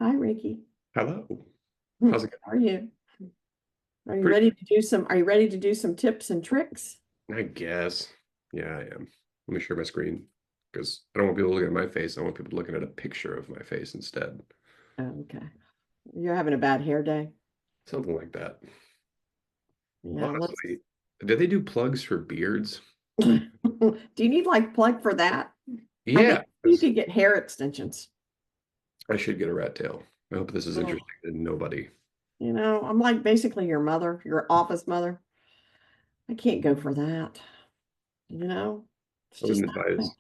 Hi, Ricky. Hello. How's it How are you? going? Are you ready to do some tips and tricks? I guess. Yeah, I am. Let me share my screen because I don't want people looking at my face. I want people looking at a picture of my face instead. Okay. You're having a bad hair day? Something like that. Yeah, let's Honestly, do they do plugs for beards? do you need like plug for that? I think Yeah, you 'cause could get hair extensions. I should get a rat tail. I hope this is Oh, interesting to nobody. I'm like basically your mother, your office mother. I can't go for that. You know, it's I just wouldn't not right. advise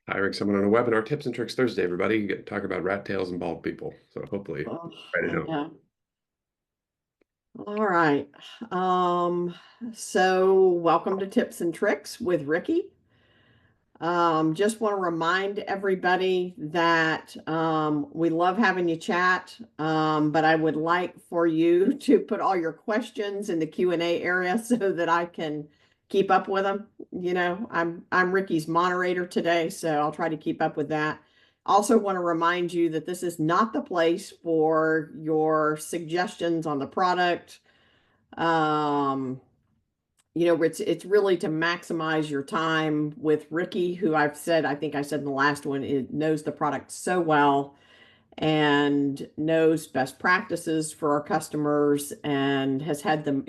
hiring someone on a webinar tips and tricks Thursday, everybody. You get to talk about rat tails and bald people. So hopefully, Oh, I I don't. know. All right. Um, so welcome to Tips and Tricks with Ricky. Just want to remind everybody that we love having you chat, but I would like for you to put all your questions in the Q&A area so that I can keep up with them. I'm Ricky's moderator today, so I'll try to keep up with that. Also want to remind you that this is not the place for your suggestions on the product. Um, it's really to maximize your time with Ricky, who I think I said in the last one, it knows the product so well and knows best practices for our customers and has had them.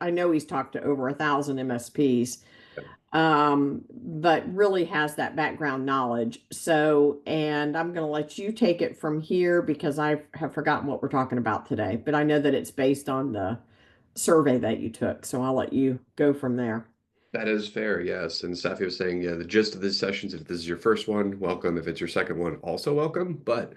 I know he's talked to over 1,000 MSPs, but really has that background knowledge. So, and I'm going to let you take it from here because I have forgotten what we're talking about today, but I know that it's based on the survey that you took. So I'll let you go from there. That is fair, yes. And Saffie was saying, yeah, the gist of these sessions, if this is your first one, welcome. If it's your second one, also welcome. But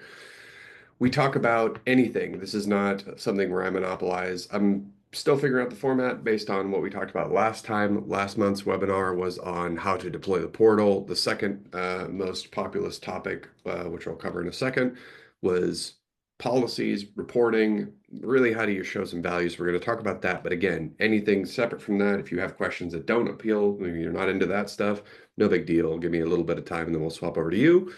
we talk about anything. This is not something where I monopolize. I'm still figuring out the format based on what we talked about last time. Last month's webinar was on how to deploy the portal. The second most populous topic, which I'll cover in a second, was policies, reporting, really how do you show some values. We're going to talk about that. But again, anything separate from that, if you have questions that don't appeal, maybe you're not into that stuff, no big deal. Give me a little bit of time and then we'll swap over to you.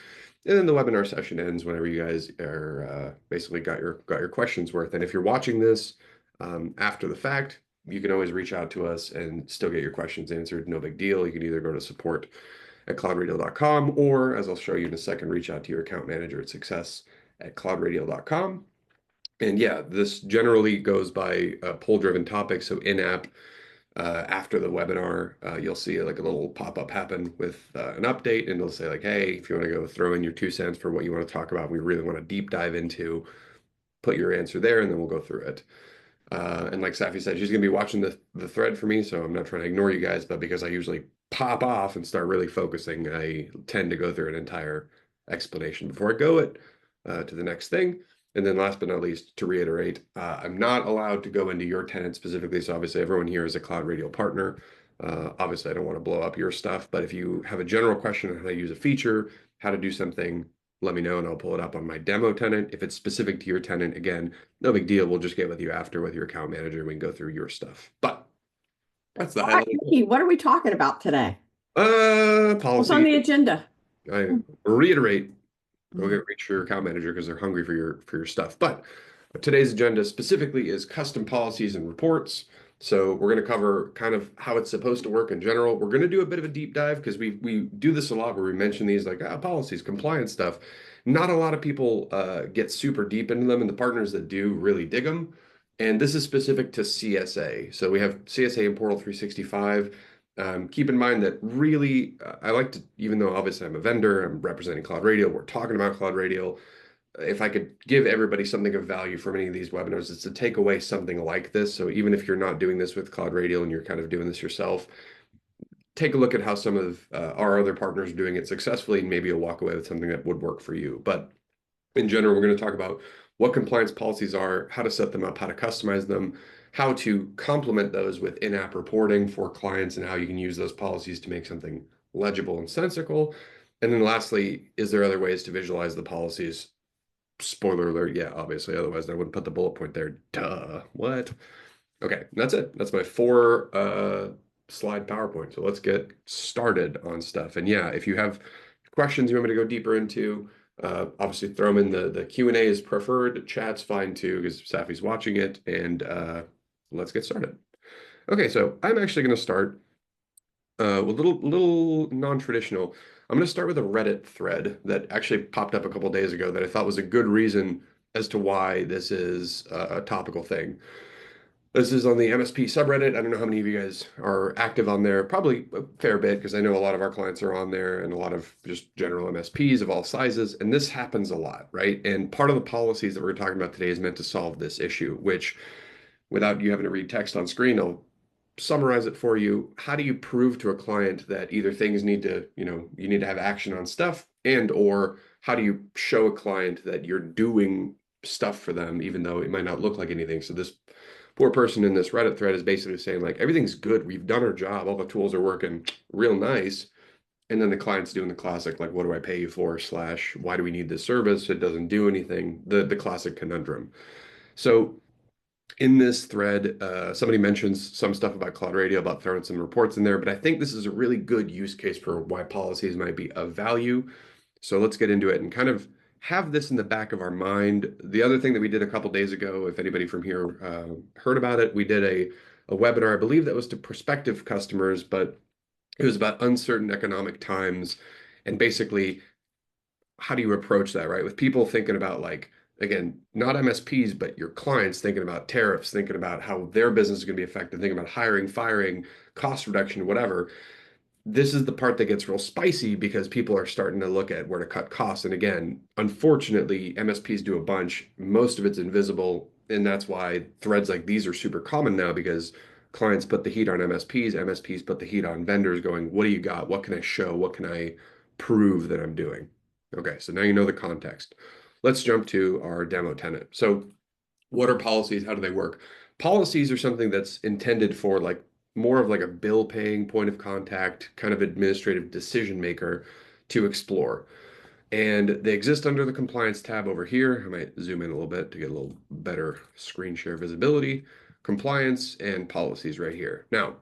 And then the webinar session ends whenever you guys are basically got your questions worth. And if you're watching this after the fact, you can always reach out to us and still get your questions answered. No big deal. You can either go to support at cloudradio.com or, as I'll show you in a second, reach out to your account manager at success at cloudradio.com. And yeah, this generally goes by poll-driven topics. So in-app after the webinar, you'll see like a little pop-up happen with an update, and it'll say like, hey, if you want to go throw in your 2 cents for what you want to talk about, we really want to deep dive into, put your answer there, and then we'll go through it. And like Safi said, she's going to be watching the thread for me, so I'm not trying to ignore you guys, but because I usually pop off and start really focusing, I tend to go through an entire explanation before I go to the next thing. And then last but not least, to reiterate, I'm not allowed to go into your tenant specifically. So obviously everyone here is a CloudRadial partner. Obviously, I don't want to blow up your stuff, but if you have a general question on how to use a feature, how to do something, let me know and I'll pull it up on my demo tenant. If it's specific to your tenant, again, no big deal. We'll just get with you after with your account manager and we can go through your stuff. But that's the All high right, level. Ricky, what are we talking about today? What's on Policy. the agenda? I reiterate, go Mhm. get reach your account manager because they're hungry for your stuff. But today's agenda specifically is custom policies and reports. So we're going to cover kind of how it's supposed to work in general. We're going to do a bit of a deep dive because we do this a lot where we mention these like policies, compliance stuff. Not a lot of people get super deep into them, and the partners that do really dig them. And this is specific to CSA. So we have CSA and Portal 365. Keep in mind that really, I like to, even though obviously I'm a vendor, I'm representing CloudRadial, we're talking about CloudRadial. If I could give everybody something of value from any of these webinars, it's to take away something like this. So even if you're not doing this with CloudRadial and you're kind of doing this yourself, take a look at how some of our other partners are doing it successfully, and maybe you'll walk away with something that would work for you. But in general, we're going to talk about what compliance policies are, how to set them up, how to customize them, how to complement those with in-app reporting for clients, and how you can use those policies to make something legible and sensical. And then lastly, is there other ways to visualize the policies? Spoiler alert, yeah, obviously. Otherwise, I wouldn't put the bullet point there. Duh. What? Okay, that's it. That's my four slide PowerPoint. So let's get started on stuff. And yeah, if you have questions you want me to go deeper into, Obviously, throw them in the Q&A is preferred. Chat's fine too because Saffie's watching it. And let's get started. Okay, so I'm actually going to start a little non-traditional. I'm going to start with a Reddit thread that actually popped up a couple days ago that I thought was a good reason as to why this is a topical thing. This is on the MSP subreddit. I don't know how many of you guys are active on there. Probably a fair bit because I know a lot of our clients are on there and a lot of just general MSPs of all sizes. And this happens a lot, right? And part of the policies that we're talking about today is meant to solve this issue, which without you having to read text on screen, I'll summarize it for you. How do you prove to a client that either things need to, you need to have action on stuff, and or how do you show a client that you're doing stuff for them, even though it might not look like anything? So this poor person in this Reddit thread is basically saying like, everything's good. We've done our job. All the tools are working real nice. And then the client's doing the classic, like, what do I pay you for? Slash, why do we need this service? It doesn't do anything. The classic conundrum. So in this thread, somebody mentions some stuff about CloudRadial, about throwing some reports in there, but I think this is a really good use case for why policies might be of value. So let's get into it and kind of have this in the back of our mind. The other thing that we did a couple days ago, if anybody from here heard about it, we did a webinar. I believe that was to prospective customers, but it was about uncertain economic times and basically how do you approach that, right? With people thinking about like, again, not MSPs, but your clients thinking about tariffs, thinking about how their business is going to be affected, thinking about hiring, firing, cost reduction, whatever. This is the part that gets real spicy because people are starting to look at where to cut costs. And again, unfortunately, MSPs do a bunch. Most of it's invisible. And that's why threads like these are super common now because clients put the heat on MSPs, MSPs put the heat on vendors going, what do you got? What can I show? What can I prove that I'm doing? Okay, so now you know the context. Let's jump to our demo tenant. So what are policies? How do they work? Policies are something that's intended for like more of like a bill paying point of contact, kind of administrative decision maker to explore. And they exist under the compliance tab over here. I might zoom in a little bit to get a little better screen share visibility. Compliance and policies right here. Now,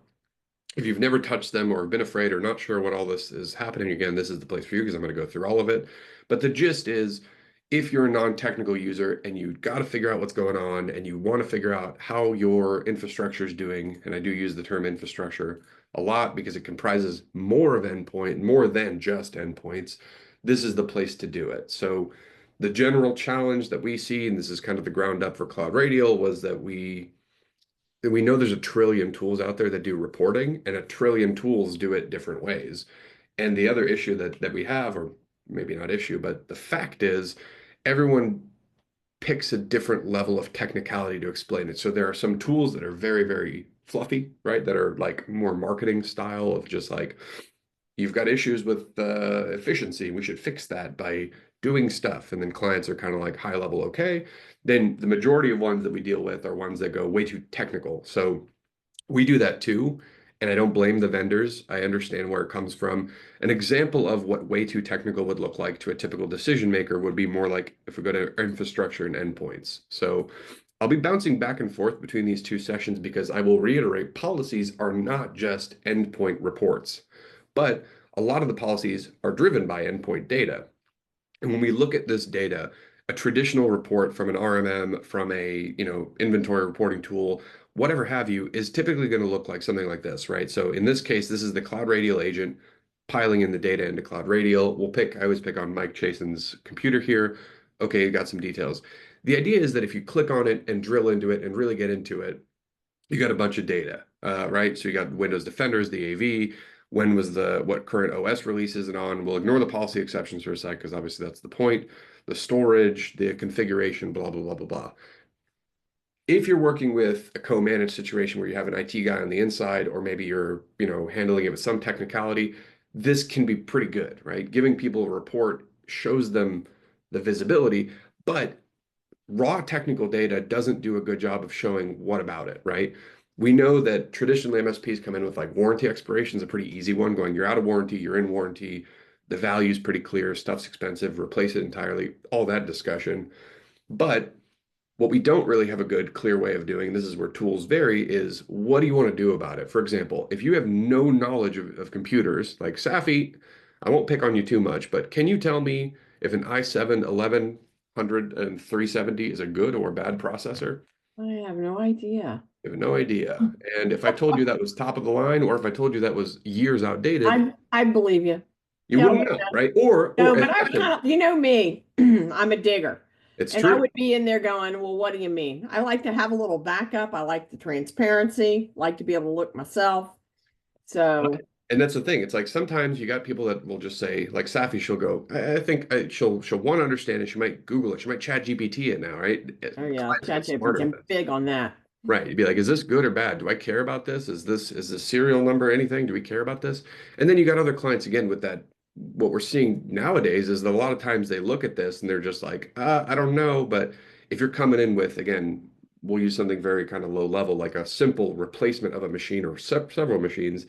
if you've never touched them or been afraid or not sure what all this is happening, again, this is the place for you because I'm going to go through all of it. But the gist is, if you're a non-technical user and you got to figure out what's going on and you want to figure out how your infrastructure is doing, and I do use the term infrastructure a lot because it comprises more of endpoint, more than just endpoints, this is the place to do it. So the general challenge that we see, and this is kind of the ground up for CloudRadial, was that we know there's a trillion tools out there that do reporting, and a trillion tools do it different ways. And the other issue that we have, or maybe not issue, but the fact is, everyone picks a different level of technicality to explain it. So there are some tools that are very, very fluffy, right? That are like more marketing style of just like, you've got issues with efficiency. We should fix that by doing stuff. And then clients are kind of like high level, okay. Then the majority of ones that we deal with are ones that go way too technical. So we do that too. And I don't blame the vendors. I understand where it comes from. An example of what way too technical would look like to a typical decision maker would be more like if we go to infrastructure and endpoints. So I'll be bouncing back and forth between these two sessions because I will reiterate policies are not just endpoint reports, but a lot of the policies are driven by endpoint data. And when we look at this data, a traditional report from an RMM, from a, inventory reporting tool, whatever have you, is typically going to look like something like this, right? So in this case, this is the CloudRadial agent piling in the data into CloudRadial. I always pick on Mike Chasen's computer here. Okay, you got some details. The idea is that if you click on it and drill into it and really get into it, you got a bunch of data, right? So you got Windows Defenders, the AV, what current OS release is it on? We'll ignore the policy exceptions for a sec, because obviously that's the point. The storage, the configuration, blah, blah, blah, blah, blah. If you're working with a co-managed situation where you have an IT guy on the inside, or maybe you're, handling it with some technicality, this can be pretty good, right? Giving people a report shows them the visibility, but raw technical data doesn't do a good job of showing what about it, right? We know that traditionally MSPs come in with like warranty expiration is a pretty easy one, going, you're out of warranty, you're in warranty, the value's pretty clear, stuff's expensive, replace it entirely, all that discussion. But what we don't really have a good, clear way of doing, this is where tools vary, is what do you want to do about it? For example, if you have no knowledge of computers, like Saffie, I won't pick on you too much, but can you tell me if an i7 1100 and 370 is a good or bad processor? I have no idea. I have no idea. And if I told you that was top of the line, or if I told you that was years outdated, I believe you. you Hell wouldn't know, yeah. right? Or No, and but I second, you know me, I'm a digger. it's And I true. would be in there going, well, what do you mean? I like to have a little backup. I like the transparency, like to be able to look myself. So, And that's the thing. It's like sometimes you got people that will just say, like Saffie, she'll go, I think she'll want to understand it. She might Google it. She might chat GPT it now, right? oh yeah, Clients get ChatGPT, smarter with I'm it. big on that. Right. You'd be like, is this good or bad? Do I care about this? Is this serial number anything? Do we care about this? And then you got other clients again with that. What we're seeing nowadays is that a lot of times they look at this and they're just like, I don't know. But if you're coming in with, again, we'll use something very kind of low level, like a simple replacement of a machine or several machines,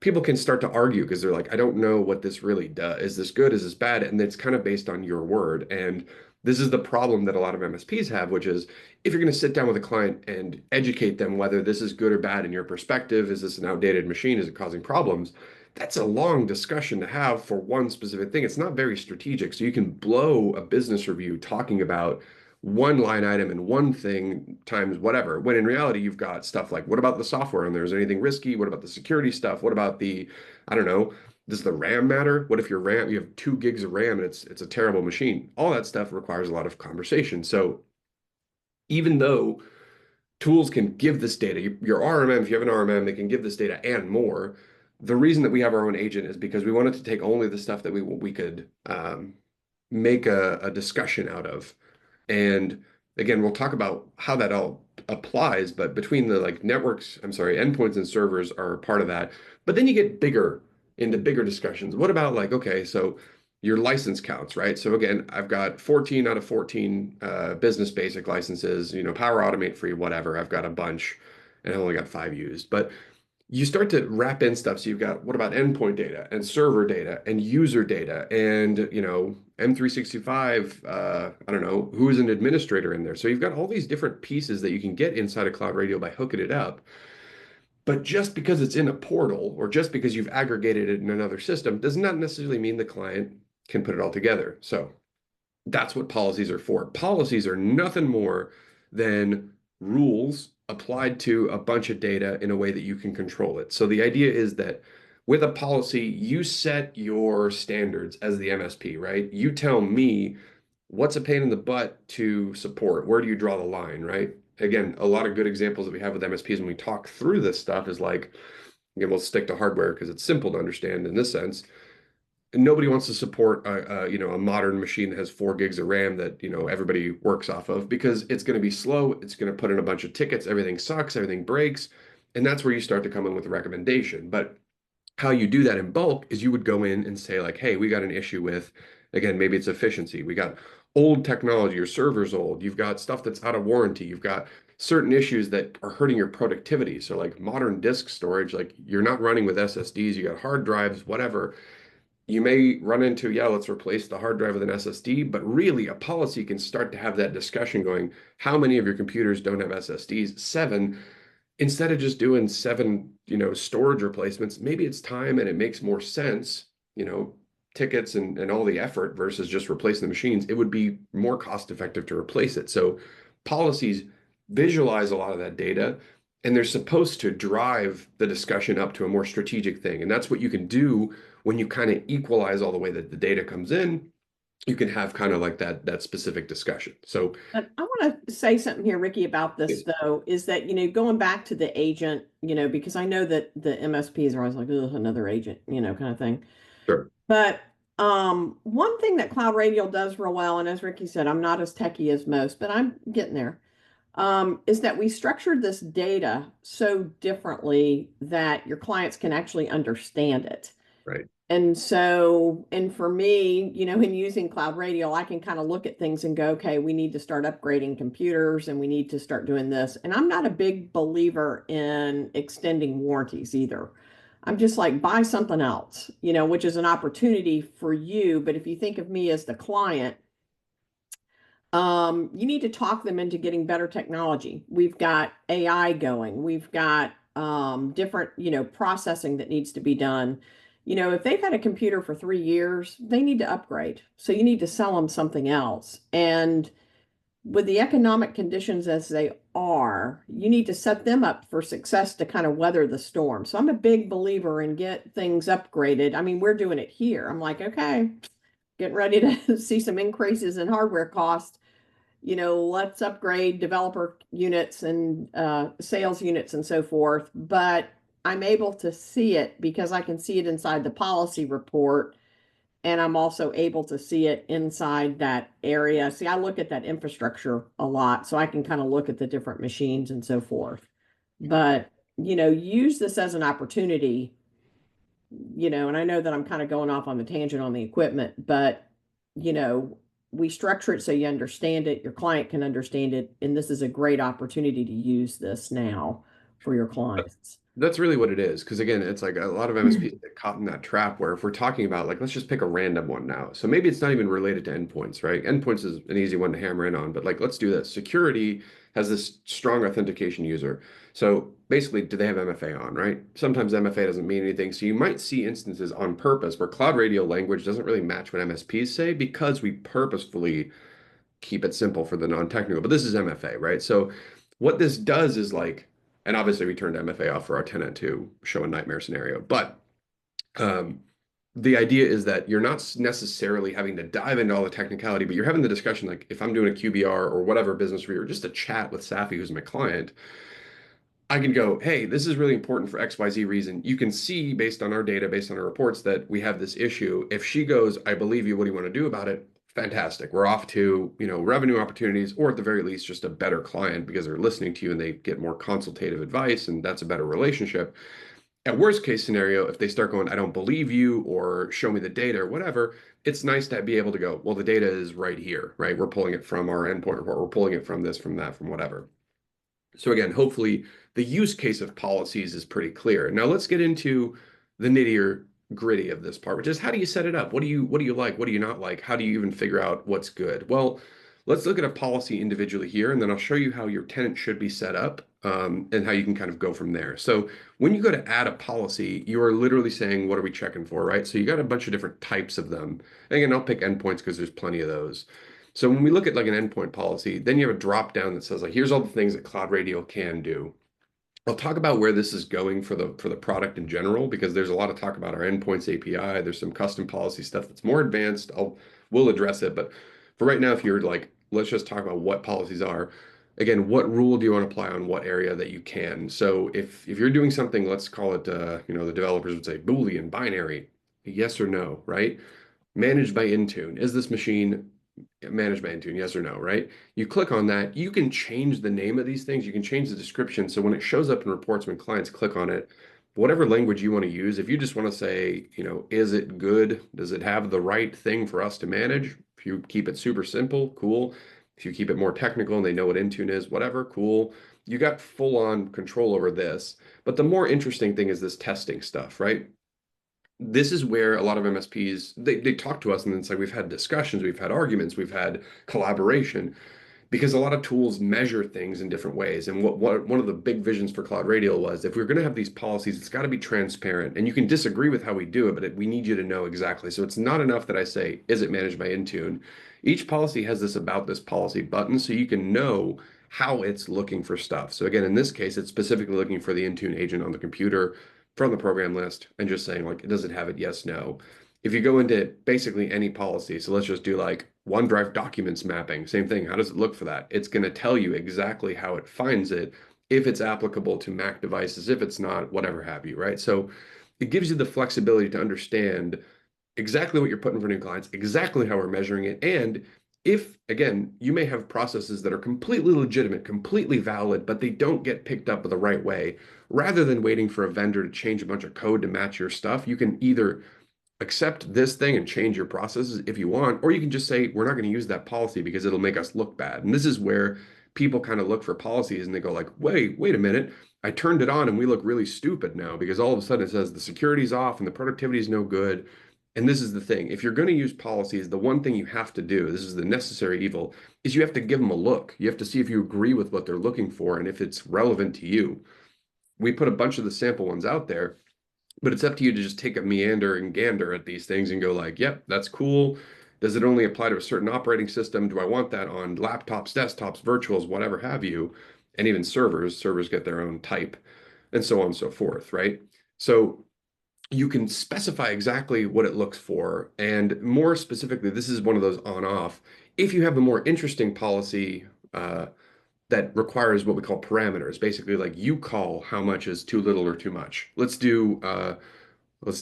people can start to argue because they're like, I don't know what this really does. Is this good? Is this bad? And it's kind of based on your word. And this is the problem that a lot of MSPs have, which is if you're going to sit down with a client and educate them whether this is good or bad in your perspective, is this an outdated machine? Is it causing problems? That's a long discussion to have for one specific thing. It's not very strategic. So you can blow a business review talking about one line item and one thing times whatever. When in reality, you've got stuff like, what about the software? And there's anything risky? What about the security stuff? What about the, I don't know, does the RAM matter? What if your RAM, you have 2 gigs of RAM and it's a terrible machine? All that stuff requires a lot of conversation. So even though tools can give this data, your RMM, if you have an RMM, they can give this data and more. The reason that we have our own agent is because we wanted to take only the stuff that we could make a discussion out of. And again, we'll talk about how that all applies, but between the like networks, I'm sorry, endpoints and servers are part of that. But then you get bigger into bigger discussions. What about like, okay, so your license counts, right? So again, I've got 14 out of 14 business basic licenses, Power Automate free, whatever. I've got a bunch and I only got 5 used. But you start to wrap in stuff. So you've got what about endpoint data and server data and user data and M365, I don't know, who's an administrator in there. So you've got all these different pieces that you can get inside of CloudRadial by hooking it up. But just because it's in a portal or just because you've aggregated it in another system does not necessarily mean the client can put it all together. So that's what policies are for. Policies are nothing more than rules applied to a bunch of data in a way that you can control it. So the idea is that with a policy, you set your standards as the MSP, right? You tell me what's a pain in the butt to support. Where do you draw the line, right? Again, a lot of good examples that we have with MSPs when we talk through this stuff is like, again, we'll stick to hardware because it's simple to understand in this sense. Nobody wants to support a modern machine that has 4 gigs of RAM that everybody works off of because it's going to be slow. It's going to put in a bunch of tickets. Everything sucks. Everything breaks, and that's where you start to come in with a recommendation. But how you do that in bulk is you would go in and say like, hey, we got an issue with, again, maybe it's efficiency. We got old technology, your server's old. You've got stuff that's out of warranty. You've got certain issues that are hurting your productivity. So like modern disk storage, like you're not running with SSDs. You got hard drives, whatever. You may run into, yeah, let's replace the hard drive with an SSD, but really a policy can start to have that discussion going, how many of your computers don't have SSDs? 7. Instead of just doing 7, storage replacements, maybe it's time and it makes more sense, tickets and all the effort versus just replacing the machines. It would be more cost effective to replace it. So policies visualize a lot of that data and they're supposed to drive the discussion up to a more strategic thing. And that's what you can do when you kind of equalize all the way that the data comes in. You can have kind of like that specific discussion. So But I want to say something here, Ricky, about this it's though, is that, going back to the agent, because I know that the MSPs are always like, oh, another agent, kind of thing. sure. But one thing that Cloud Radial does real well, and as Ricky said, I'm not as techy as most, but I'm getting there, is that we structured this data so differently that your clients can actually understand it. Right. And for me, in using Cloud Radial, I can kind of look at things and go, okay, we need to start upgrading computers and we need to start doing this. And I'm not a big believer in extending warranties either. I'm just like, buy something else, which is an opportunity for you. But if you think of me as the client, you need to talk them into getting better technology. We've got AI going. We've got different, processing that needs to be done. if they've had a computer for 3 years, they need to upgrade. So you need to sell them something else. And with the economic conditions as they are, you need to set them up for success to kind of weather the storm. So I'm a big believer in get things upgraded. I mean, we're doing it here. I'm like, okay, getting ready to see some increases in hardware costs. Let's upgrade developer units and sales units and so forth. But I'm able to see it because I can see it inside the policy report. And I'm also able to see it inside that area. See, I look at that infrastructure a lot, so I can kind of look at the different machines and so forth. But, use this as an opportunity, and I know that I'm kind of going off on the tangent on the equipment, but, you know, we structure it so you understand it, your client can understand it, and this is a great opportunity to use this now for your clients. That's really what it is. Because again, it's like a lot of MSPs get caught in that trap where if we're talking about like, let's just pick a random one now. So maybe it's not even related to endpoints, right? Endpoints is an easy one to hammer in on, but like, let's do this. Security has this strong authentication user. So basically, do they have MFA on, right? Sometimes MFA doesn't mean anything. So you might see instances on purpose where CloudRadial language doesn't really match what MSPs say because we purposefully keep it simple for the non-technical, but this is MFA, right? So what this does is like, and obviously we turned MFA off for our tenant to show a nightmare scenario, but um, the idea is that you're not necessarily having to dive into all the technicality, but you're having the discussion like if I'm doing a QBR or whatever business review or just a chat with Saffie, who's my client, I can go, hey, this is really important for XYZ reason. You can see based on our data, based on our reports, that we have this issue. If she goes, I believe you, what do you want to do about it? Fantastic. We're off to, revenue opportunities, or at the very least, just a better client because they're listening to you and they get more consultative advice, and that's a better relationship. At worst case scenario, if they start going, I don't believe you, or show me the data or whatever, it's nice to be able to go, well, the data is right here, right? We're pulling it from our endpoint report. We're pulling it from this, from that, from whatever. So again, hopefully the use case of policies is pretty clear. Now let's get into the nittier gritty of this part, which is how do you set it up? What do you like? What do you not like? How do you even figure out what's good? Well, let's look at a policy individually here, and then I'll show you how your tenant should be set up, and how you can kind of go from there. So when you go to add a policy, you are literally saying, what are we checking for, right? So you got a bunch of different types of them. And again, I'll pick endpoints because there's plenty of those. So when we look at like an endpoint policy, then you have a drop down that says like, here's all the things that CloudRadial can do. I'll talk about where this is going for the product in general, because there's a lot of talk about our endpoints API. There's some custom policy stuff that's more advanced. We'll address it. But for right now, if you're like, let's just talk about what policies are. Again, what rule do you want to apply on what area that you can? So if you're doing something, let's call it, the developers would say Boolean, binary, yes or no, right? Managed by Intune. Is this machine managed by Intune? Yes or no, right? You click on that. You can change the name of these things. You can change the description. So when it shows up in reports, when clients click on it, whatever language you want to use, if you just want to say, is it good? Does it have the right thing for us to manage? If you keep it super simple, cool. If you keep it more technical and they know what Intune is, whatever, cool. You got full on control over this. But the more interesting thing is this testing stuff, right? This is where a lot of MSPs they talk to us and it's like we've had discussions, we've had arguments, we've had collaboration because a lot of tools measure things in different ways. And what one of the big visions for CloudRadial was if we're going to have these policies, it's got to be transparent. And you can disagree with how we do it, but we need you to know exactly. So it's not enough that I say, is it managed by Intune? Each policy has this about this policy button so you can know how it's looking for stuff. So again, in this case, it's specifically looking for the Intune agent on the computer from the program list and just saying like, does it have it? Yes, no. If you go into basically any policy, so let's just do like OneDrive documents mapping, same thing. How does it look for that? It's going to tell you exactly how it finds it, if it's applicable to Mac devices, if it's not, whatever have you, right? So it gives you the flexibility to understand exactly what you're putting for new clients, exactly how we're measuring it. And if, again, you may have processes that are completely legitimate, completely valid, but they don't get picked up the right way, rather than waiting for a vendor to change a bunch of code to match your stuff, you can either accept this thing and change your processes if you want, or you can just say, we're not going to use that policy because it'll make us look bad. And this is where people kind of look for policies and they go like, wait a minute. I turned it on and we look really stupid now because all of a sudden it says the security's off and the productivity is no good. And this is the thing. If you're going to use policies, the one thing you have to do, this is the necessary evil, is you have to give them a look. You have to see if you agree with what they're looking for and if it's relevant to you. We put a bunch of the sample ones out there. But it's up to you to just take a meander and gander at these things and go like, yep, that's cool. Does it only apply to a certain operating system? Do I want that on laptops, desktops, virtuals, whatever have you? And even servers. Servers get their own type and so on and so forth, right? So you can specify exactly what it looks for. And more specifically, this is one of those on-off. If you have a more interesting policy that requires what we call parameters, basically like you call how much is too little or too much. Let's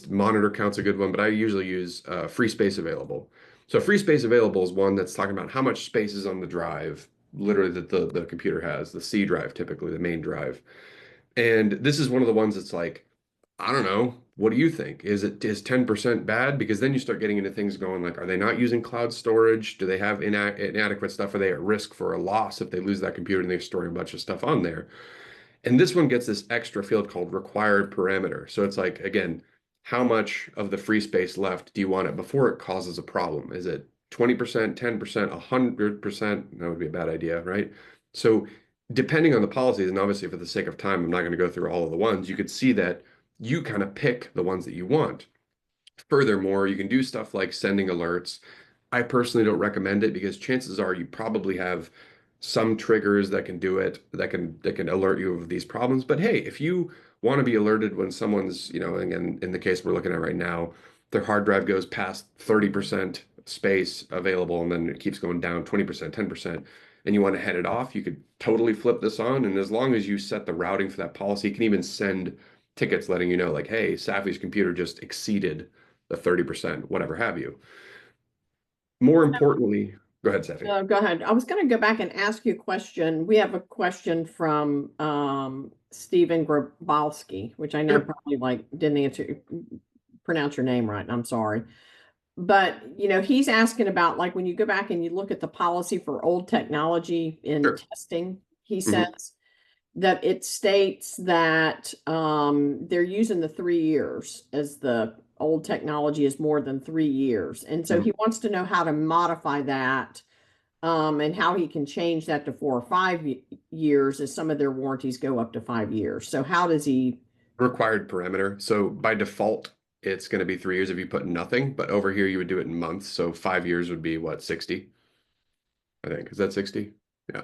monitor count's a good one, but I usually use free space available. So free space available is one that's talking about how much space is on the drive, literally that the computer has, the C drive, typically the main drive. And this is one of the ones that's like, I don't know. What do you think? Is 10% bad? Because then you start getting into things going like, are they not using cloud storage? Do they have inadequate stuff? Are they at risk for a loss if they lose that computer and they're storing a bunch of stuff on there? And this one gets this extra field called required parameter. So it's like, again, how much of the free space left do you want it before it causes a problem? Is it 20%, 10%, 100%? That would be a bad idea, right? So depending on the policies, and obviously for the sake of time, I'm not going to go through all of the ones, you could see that you kind of pick the ones that you want. Furthermore, you can do stuff like sending alerts. I personally don't recommend it because chances are you probably have some triggers that can do it, that can alert you of these problems. But hey, if you want to be alerted when someone's, again, in the case we're looking at right now, their hard drive goes past 30% space available and then it keeps going down 20%, 10%, and you want to head it off, you could totally flip this on. And as long as you set the routing for that policy, you can even send tickets letting you know, like, hey, Saffie's computer just exceeded the 30%, whatever have you. More importantly, go ahead, Saffie. Go ahead. I was going to go back and ask you a question. We have a question from Stephen Grabowski, which I know Sure. probably like didn't answer pronounce your name right. I'm sorry. But he's asking about like when you go back and you look at the policy for old technology in Sure. testing, he hmm says that it states that they're using the 3 years as the old technology is more than 3 years. And so hmm he wants to know how to modify that and how he can change that to 4 or 5 years as some of their warranties go up to 5 years. So how does he? Required parameter. So by default, it's going to be 3 years if you put nothing, but over here you would do it in months. So 5 years would be what, 60, I think. Is that 60? Yeah.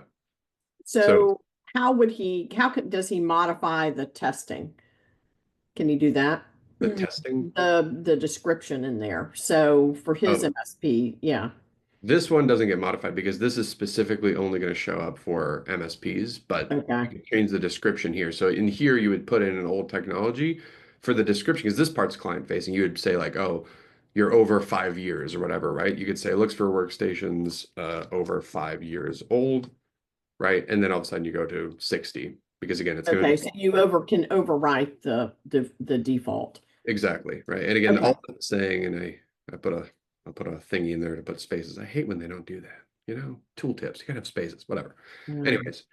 So So how would he? Does he modify the testing? Can he do that? the testing. The description in there. So for his Oh, MSP, yeah. this one doesn't get modified because this is specifically only going to show up for MSPs, but you Okay. can change the description here. So in here, you would put in an old technology for the description because this part's client facing. You would say like, oh, you're over 5 years or whatever, right? You could say looks for workstations over 5 years old, right? And then all of a sudden you go to 60 because again, it's going to Okay. So you can overwrite the default. exactly, right? And again, Okay. all I'm saying, and I put a thingy in there to put spaces. I hate when they don't do that. Tooltips. You gotta have spaces, whatever. Um, Anyways,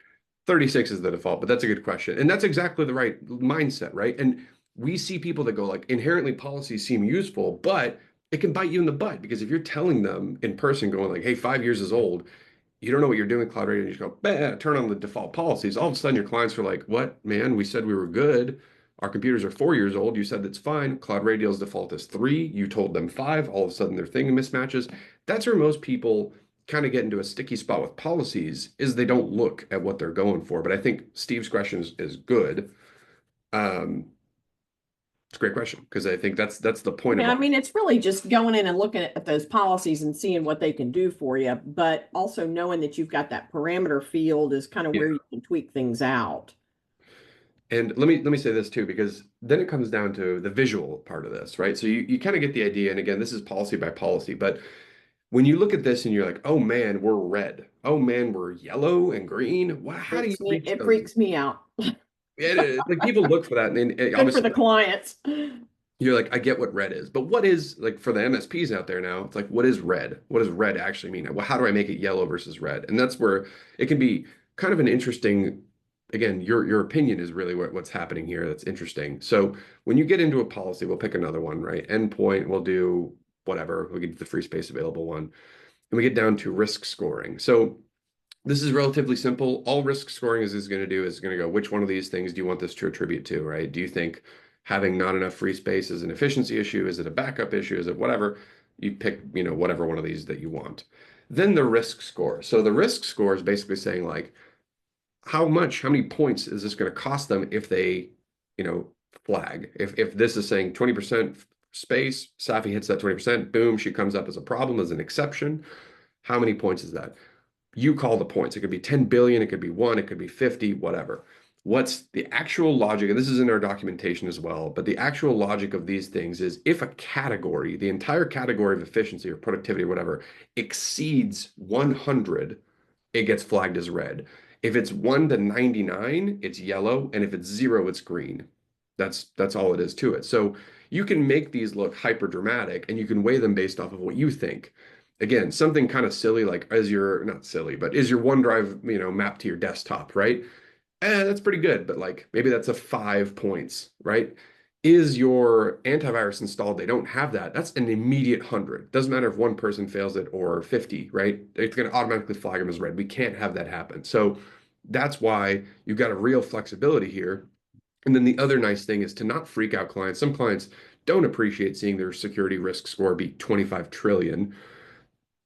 36 is the default, but that's a good question. And that's exactly the right mindset, right? And we see people that go like inherently policies seem useful, but it can bite you in the butt because if you're telling them in person going like, hey, 5 years is old, you don't know what you're doing, CloudRadial, and you just go, bah, turn on the default policies. All of a sudden, your clients are like, what, man? We said we were good. Our computers are 4 years old. You said that's fine. CloudRadial's default is 3. You told them 5. All of a sudden, their thing mismatches. That's where most people kind of get into a sticky spot with policies is they don't look at what they're going for. But I think Steve's question is good. Um, it's a great question because I think that's the point of yeah, I all. mean, it's really just going in and looking at those policies and seeing what they can do for you, but also knowing that you've got that parameter field is kind of Yeah. where you can tweak things out. And let me say this too, because then it comes down to the visual part of this, right? So you kind of get the idea, and again, this is policy by policy, but when you look at this and you're like, oh man, we're red. Oh man, we're yellow and green. How do you reach It those? freaks me out. Like people look for that, and Good for obviously the clients. you're like, I get what red is, but what is like for the MSPs out there now? It's like, what is red? What does red actually mean? Well, how do I make it yellow versus red? And that's where it can be kind of an interesting. Again, your opinion is really what's happening here. That's interesting. So when you get into a policy, we'll pick another one, right? Endpoint, we'll do whatever. We'll get the free space available one, and we get down to risk scoring. So this is relatively simple. All risk scoring is going to do is going to go, which one of these things do you want this to attribute to, right? Do you think having not enough free space is an efficiency issue? Is it a backup issue? Is it whatever? You pick, whatever one of these that you want. Then the risk score. So the risk score is basically saying like, how many points is this going to cost them if they, you know, flag? If this is saying 20% space, Saffie hits that 20%, boom, she comes up as a problem, as an exception. How many points is that? You call the points. It could be 10 billion, it could be one, it could be 50, whatever. What's the actual logic? And this is in our documentation as well, but the actual logic of these things is if a category, the entire category of efficiency or productivity or whatever, exceeds 100, it gets flagged as red. If it's 1 to 99, it's yellow, and if it's 0, it's green. That's all it is to it. So you can make these look hyper dramatic and you can weigh them based off of what you think. Again, something kind of silly like not silly, but is your OneDrive, mapped to your desktop, right? That's pretty good, but like maybe that's a 5 points, right? Is your antivirus installed? They don't have that. That's an immediate 100. Doesn't matter if one person fails it or 50, right? It's going to automatically flag them as red. We can't have that happen. So that's why you've got a real flexibility here. And then the other nice thing is to not freak out clients. Some clients don't appreciate seeing their security risk score be 25 trillion,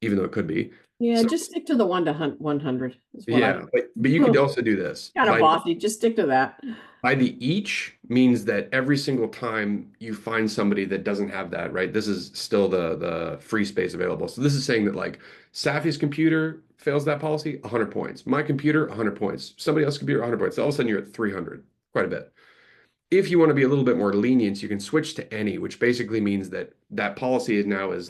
even though it could be. Yeah, So just stick to the 100 is what I yeah, but you could also do this kind of bossy. Just stick to that. by the each means that every single time you find somebody that doesn't have that, right? This is still the free space available. So this is saying that like Saffie's computer fails that policy, 100 points. My computer, 100 points. Somebody else's computer, 100 points. All of a sudden you're at 300, quite a bit. If you want to be a little bit more lenient, you can switch to any, which basically means that that policy is now is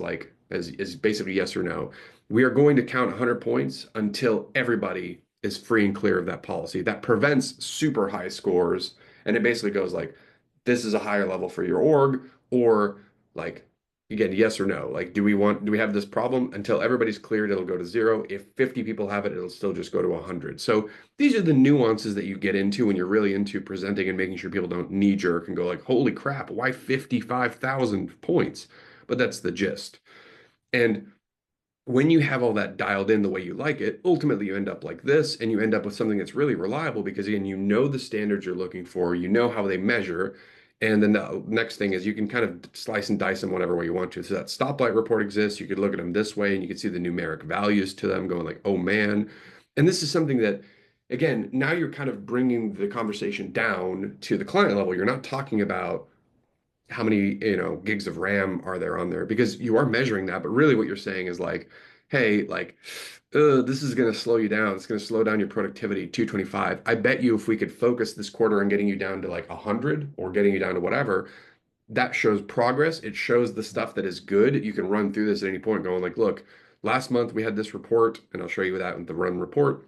basically yes or no. We are going to count 100 points until everybody is free and clear of that policy. That prevents super high scores, and it basically goes like, this is a higher level for your org, or like again, yes or no. Like, do we have this problem? Until everybody's cleared, it'll go to 0. If 50 people have it, it'll still just go to 100. So these are the nuances that you get into when you're really into presenting and making sure people don't knee jerk and go like, holy crap, why 55,000 points? But that's the gist. And when you have all that dialed in the way you like it, ultimately you end up like this, and you end up with something that's really reliable because again, you know the standards you're looking for, you know how they measure. And then the next thing is you can kind of slice and dice them whatever way you want to. So that stoplight report exists. You could look at them this way and you can see the numeric values to them going like, oh man. And this is something that, again, now you're kind of bringing the conversation down to the client level. You're not talking about how many gigs of RAM are there on there, because you are measuring that, but really what you're saying is like, hey, like this is going to slow you down, it's going to slow down your productivity 225. I bet you if we could focus this quarter on getting you down to like 100 or getting you down to whatever, that shows progress. It shows the stuff that is good. You can run through this at any point going like, look, last month we had this report, and I'll show you that in the run report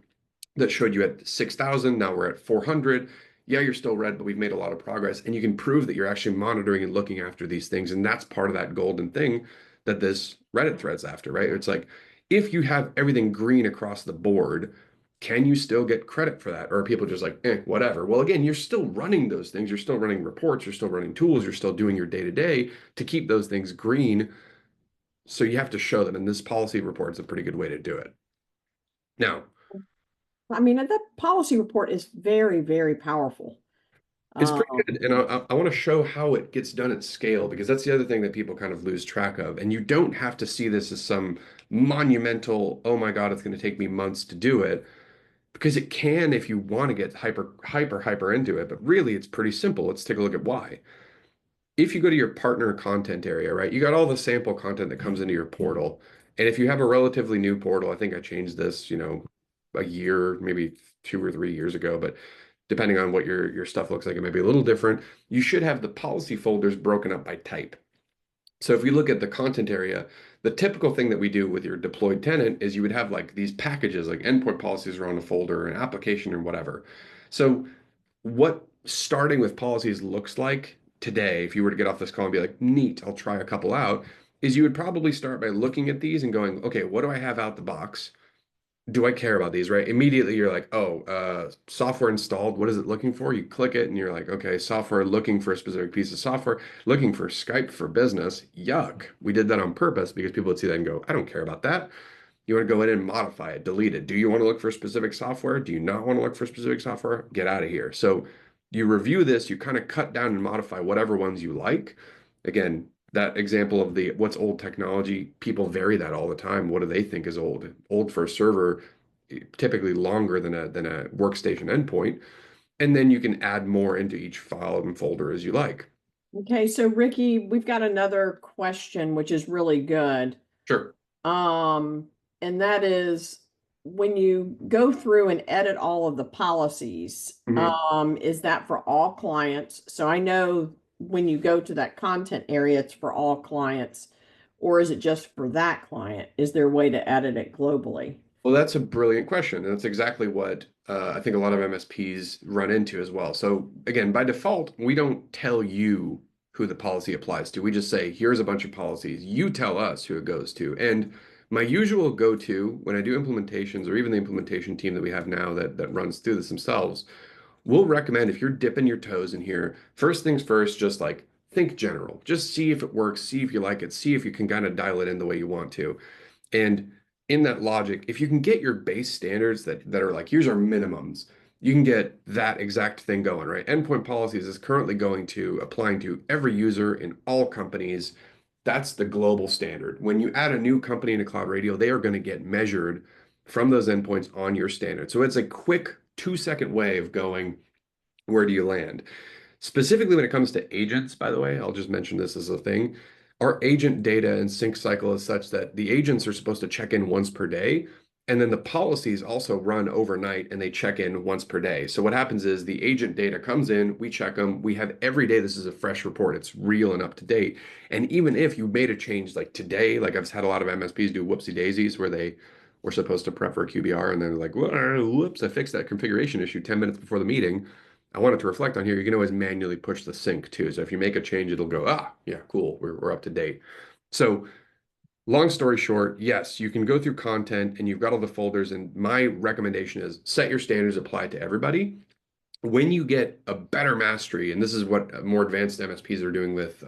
that showed you at 6,000. Now we're at 400. Yeah, you're still red, but we've made a lot of progress. And you can prove that you're actually monitoring and looking after these things. And that's part of that golden thing that this Reddit thread's after, right? It's like, if you have everything green across the board, can you still get credit for that? Or are people just like, whatever? Well, again, you're still running those things. You're still running reports. You're still running tools. You're still doing your day to day to keep those things green. So you have to show them. And this policy report is a pretty good way to do it. Now, I mean, that policy report is very, very powerful. it's pretty Um, good. And I want to show how it gets done at scale, because that's the other thing that people kind of lose track of. And you don't have to see this as some monumental, oh my God, it's going to take me months to do it, because it can if you want to get hyper into it. But really, it's pretty simple. Let's take a look at why. If you go to your partner content area, right, you got all the sample content that comes into your portal. And if you have a relatively new portal, I think I changed this, a year, maybe 2 or 3 years ago, but depending on what your stuff looks like, it might be a little different. You should have the policy folders broken up by type. So if you look at the content area, the typical thing that we do with your deployed tenant is you would have like these packages, like endpoint policies are on a folder, an application or whatever. So what starting with policies looks like today, if you were to get off this call and be like, neat, I'll try a couple out, is you would probably start by looking at these and going, okay, what do I have out the box? Do I care about these, right? Immediately you're like, oh, software installed. What is it looking for? You click it and you're like, okay, software looking for a specific piece of software, looking for Skype for business. Yuck. We did that on purpose because people would see that and go, I don't care about that. You want to go in and modify it, delete it. Do you want to look for specific software? Do you not want to look for specific software? Get out of here. So you review this, you kind of cut down and modify whatever ones you like. Again, that example of the what's old technology, people vary that all the time. What do they think is old? Old for a server, typically longer than a workstation endpoint. And then you can add more into each file and folder as you like. Okay, so Ricky, we've got another question, which is really good. Sure. Um, and that is when you go through and edit all of the policies, Mhm. is that for all clients? So I know when you go to that content area, it's for all clients, or is it just for that client? Is there a way to edit it globally? Well, that's a brilliant question. And that's exactly what I think a lot of MSPs run into as well. So, again, by default, we don't tell you who the policy applies to. We just say, here's a bunch of policies. You tell us who it goes to. And my usual go-to when I do implementations, or even the implementation team that we have now that runs through this themselves, we'll recommend if you're dipping your toes in here, first things first, just like think general. Just see if it works, see if you like it, see if you can kind of dial it in the way you want to. And in that logic, if you can get your base standards that are like, here's our minimums, you can get that exact thing going, right? Endpoint policies is currently going to applying to every user in all companies. That's the global standard. When you add a new company into CloudRadial, they are going to get measured from those endpoints on your standard. So it's a quick 2-second way of going, where do you land? Specifically, when it comes to agents, by the way, I'll just mention this as a thing. Our agent data and sync cycle is such that the agents are supposed to check in once per day. And then the policies also run overnight and they check in once per day. So what happens is the agent data comes in, we check them. We have every day, this is a fresh report. It's real and up to date. And even if you made a change like today, like I've had a lot of MSPs do whoopsie daisies where they were supposed to prep for a QBR and then they're like, whoops, I fixed that configuration issue 10 minutes before the meeting. I wanted to reflect on here. You can always manually push the sync too. So if you make a change, it'll go, yeah, cool. We're up to date. So long story short, yes, you can go through content and you've got all the folders. And my recommendation is set your standards, apply to everybody. When you get a better mastery, and this is what more advanced MSPs are doing with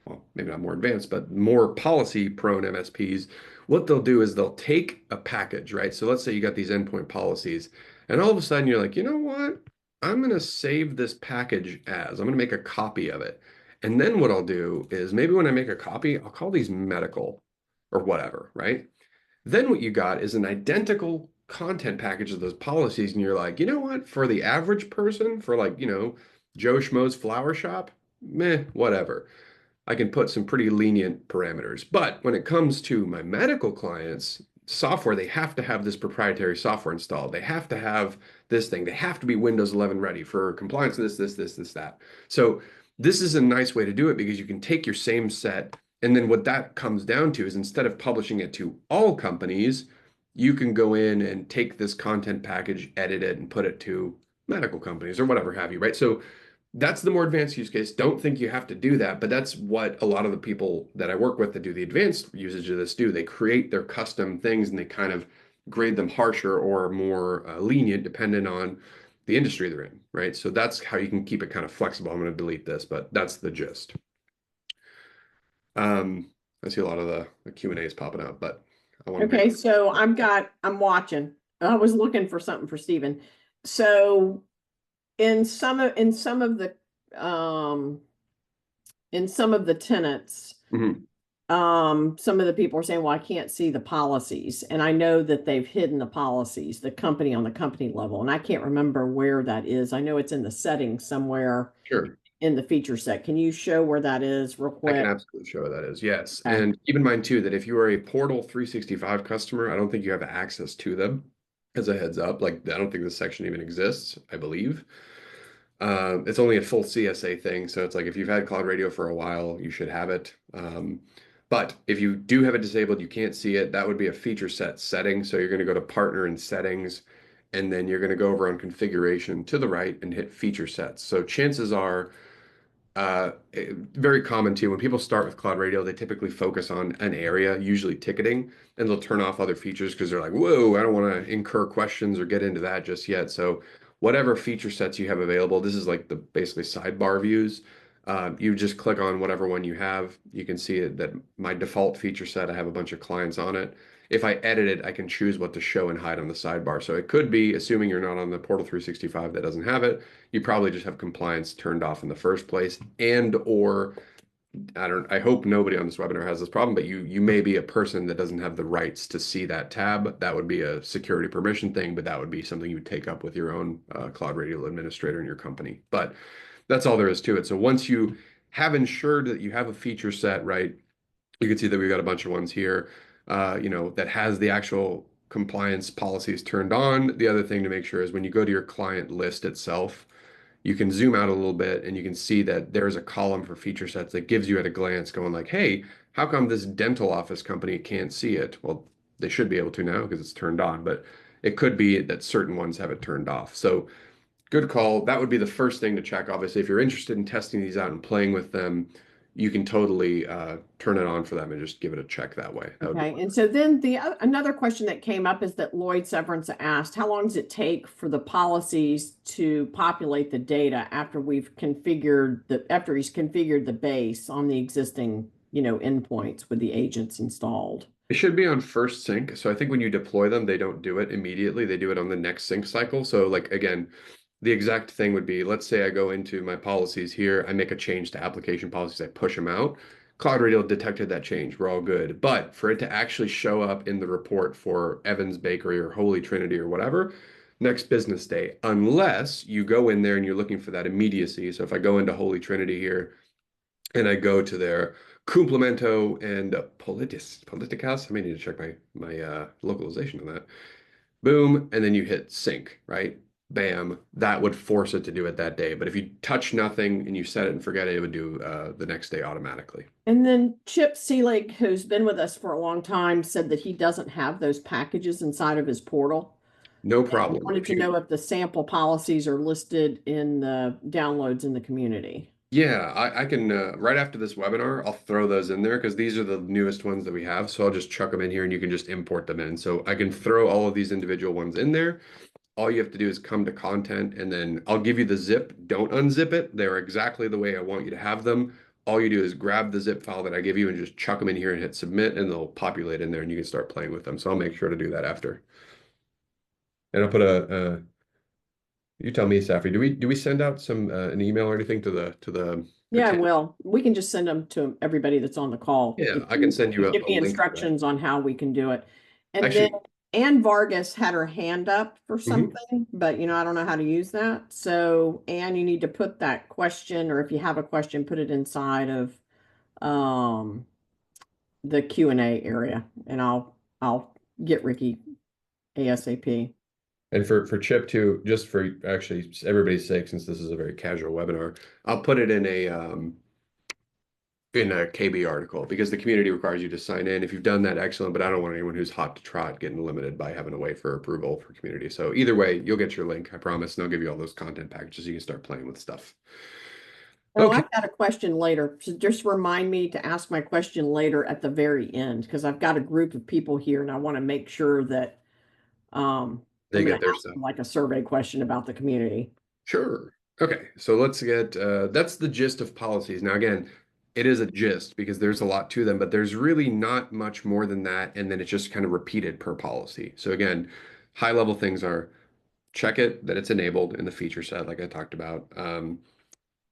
well, maybe not more advanced, but more policy prone MSPs, what they'll do is they'll take a package, right? So let's say you got these endpoint policies, and all of a sudden you're like, you know what? I'm going to save this package as, I'm going to make a copy of it. And then what I'll do is maybe when I make a copy, I'll call these medical or whatever, right? Then what you got is an identical content package of those policies, and you're like, you know what? For the average person, for like, Joe Schmo's flower shop, meh, whatever. I can put some pretty lenient parameters. But when it comes to my medical clients, software, they have to have this proprietary software installed. They have to have this thing. They have to be Windows 11 ready for compliance, this, that. So this is a nice way to do it because you can take your same set. And then what that comes down to is instead of publishing it to all companies, you can go in and take this content package, edit it, and put it to medical companies or whatever have you, right? So that's the more advanced use case. Don't think you have to do that, but that's what a lot of the people that I work with that do the advanced usage of this do. They create their custom things and they kind of grade them harsher or more lenient depending on the industry they're in, right? So that's how you can keep it kind of flexible. I'm going to delete this, but that's the gist. I see a lot of the Q&As popping up, but I want to make Okay, so I'm watching. I was looking for something for Stephen. So in some of the um in some of the tenants, Mhm. some of the people are saying, well, I can't see the policies. And I know that they've hidden the policies, the company on the company level. And I can't remember where that is. I know it's in the settings somewhere Sure. in the feature set. Can you show where that is real I can quick? absolutely show what that is. Yes. Okay. And keep in mind too that if you are a Portal 365 customer, I don't think you have access to them as a heads up. Like, I don't think this section even exists, I believe. It's only a full CSA thing. So it's like if you've had CloudRadio for a while, you should have it. But if you do have it disabled, you can't see it. That would be a feature set setting. So you're going to go to partner and settings, and then you're going to go over on configuration to the right and hit feature sets. So chances are very common too. When people start with CloudRadio, they typically focus on an area, usually ticketing, and they'll turn off other features because they're like, whoa, I don't want to incur questions or get into that just yet. So whatever feature sets you have available, this is like the basically sidebar views. You just click on whatever one you have. You can see it that my default feature set, I have a bunch of clients on it. If I edit it, I can choose what to show and hide on the sidebar. So it could be, assuming you're not on the Portal 365 that doesn't have it, you probably just have compliance turned off in the first place, and or I hope nobody on this webinar has this problem, but you may be a person that doesn't have the rights to see that tab. That would be a security permission thing, but that would be something you would take up with your own CloudRadial administrator in your company. But that's all there is to it. So once you have ensured that you have a feature set, right, you can see that we've got a bunch of ones here, that has the actual compliance policies turned on. The other thing to make sure is when you go to your client list itself, you can zoom out a little bit and you can see that there's a column for feature sets that gives you at a glance going like, hey, how come this dental office company can't see it? Well, they should be able to now because it's turned on, but it could be that certain ones have it turned off. So good call. That would be the first thing to check. Obviously, if you're interested in testing these out and playing with them, you can totally turn it on for them and just give it a check that way. That would be Okay, and so then another question that came up is that Lloyd Severance asked, how long does it take for the policies to populate the data after after he's configured the base on the existing, endpoints with the agents installed? It should be on first sync. So I think when you deploy them, they don't do it immediately. They do it on the next sync cycle. So like again, the exact thing would be, let's say I go into my policies here, I make a change to application policies, I push them out. CloudRadial detected that change. We're all good. But for it to actually show up in the report for Evans Bakery or Holy Trinity or whatever, next business day, unless you go in there and you're looking for that immediacy. So if I go into Holy Trinity here, and I go to their Complemento and Politicas. I may need to check my localization on that. Boom, and then you hit sync, right? Bam, that would force it to do it that day. But if you touch nothing and you set it and forget it, it would do the next day automatically. And then Chip Seelig, who's been with us for a long time, said that he doesn't have those packages inside of his portal. No And problem. wanted If to you know if the sample policies are listed in the downloads in the community. Yeah, I can right after this webinar, I'll throw those in there because these are the newest ones that we have. So I'll just chuck them in here and you can just import them in. So I can throw all of these individual ones in there. All you have to do is come to content and then I'll give you the zip. Don't unzip it. They're exactly the way I want you to have them. All you do is grab the zip file that I give you and just chuck them in here and hit submit and they'll populate in there and you can start playing with them. So I'll make sure to do that after. And I'll put you tell me, Saffie, do we send out some an email or anything to the Yeah, attendees? well, we can just send them to everybody that's on the call. Yeah, If I can send you you give a me link to that. instructions on how we can do it. And then Actually, Ann Vargas had her hand up for mhm. something, but I don't know how to use that. So Ann, you need to put that question, or if you have a question, put it inside of um the Q&A area and I'll get Ricky ASAP. And for Chip too, just for actually everybody's sake, since this is a very casual webinar, I'll put it in a KB article because the community requires you to sign in. If you've done that, excellent, but I don't want anyone who's hot to trot getting limited by having to wait for approval for community. So either way, you'll get your link, I promise, and I'll give you all those content packages so you can start playing with stuff. Oh, Okay, I've got a question later. So just remind me to ask my question later at the very end because I've got a group of people here and I want to make sure that they I'm going get to their ask stuff. them like a survey question about the community. Sure. Okay, so let's get that's the gist of policies. Now, again, it is a gist because there's a lot to them, but there's really not much more than that. And then it's just kind of repeated per policy. So, again, high level things are check it that it's enabled in the feature set, like I talked about.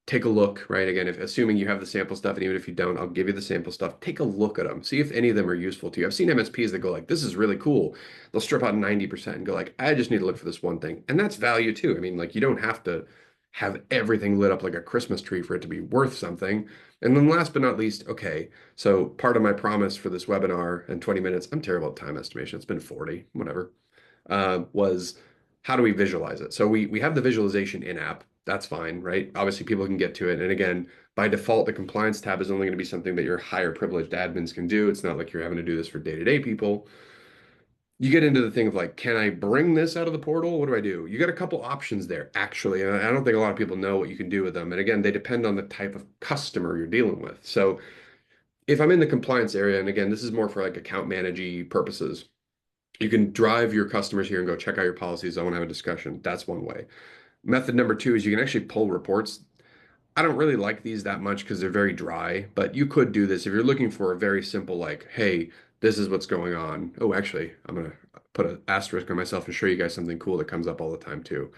Take a look, right? Again, if assuming you have the sample stuff, and even if you don't, I'll give you the sample stuff. Take a look at them. See if any of them are useful to you. I've seen MSPs that go like, this is really cool. They'll strip out 90% and go like, I just need to look for this one thing. And that's value too. I mean, like you don't have to have everything lit up like a Christmas tree for it to be worth something. And then last but not least, okay, so part of my promise for this webinar in 20 minutes, I'm terrible at time estimation. It's been 40, whatever, was how do we visualize it? So we have the visualization in app. That's fine, right? Obviously, people can get to it. And again, by default, the compliance tab is only going to be something that your higher privileged admins can do. It's not like you're having to do this for day-to-day people. You get into the thing of like, can I bring this out of the portal? What do I do? You got a couple options there, actually. And I don't think a lot of people know what you can do with them. And again, they depend on the type of customer you're dealing with. So if I'm in the compliance area, and again, this is more for like account managing purposes, you can drive your customers here and go check out your policies. I want to have a discussion. That's one way. Method number two is you can actually pull reports. I don't really like these that much because they're very dry, but you could do this if you're looking for a very simple, like, hey, this is what's going on. Oh, actually, I'm gonna put an asterisk on myself and show you guys something cool that comes up all the time too.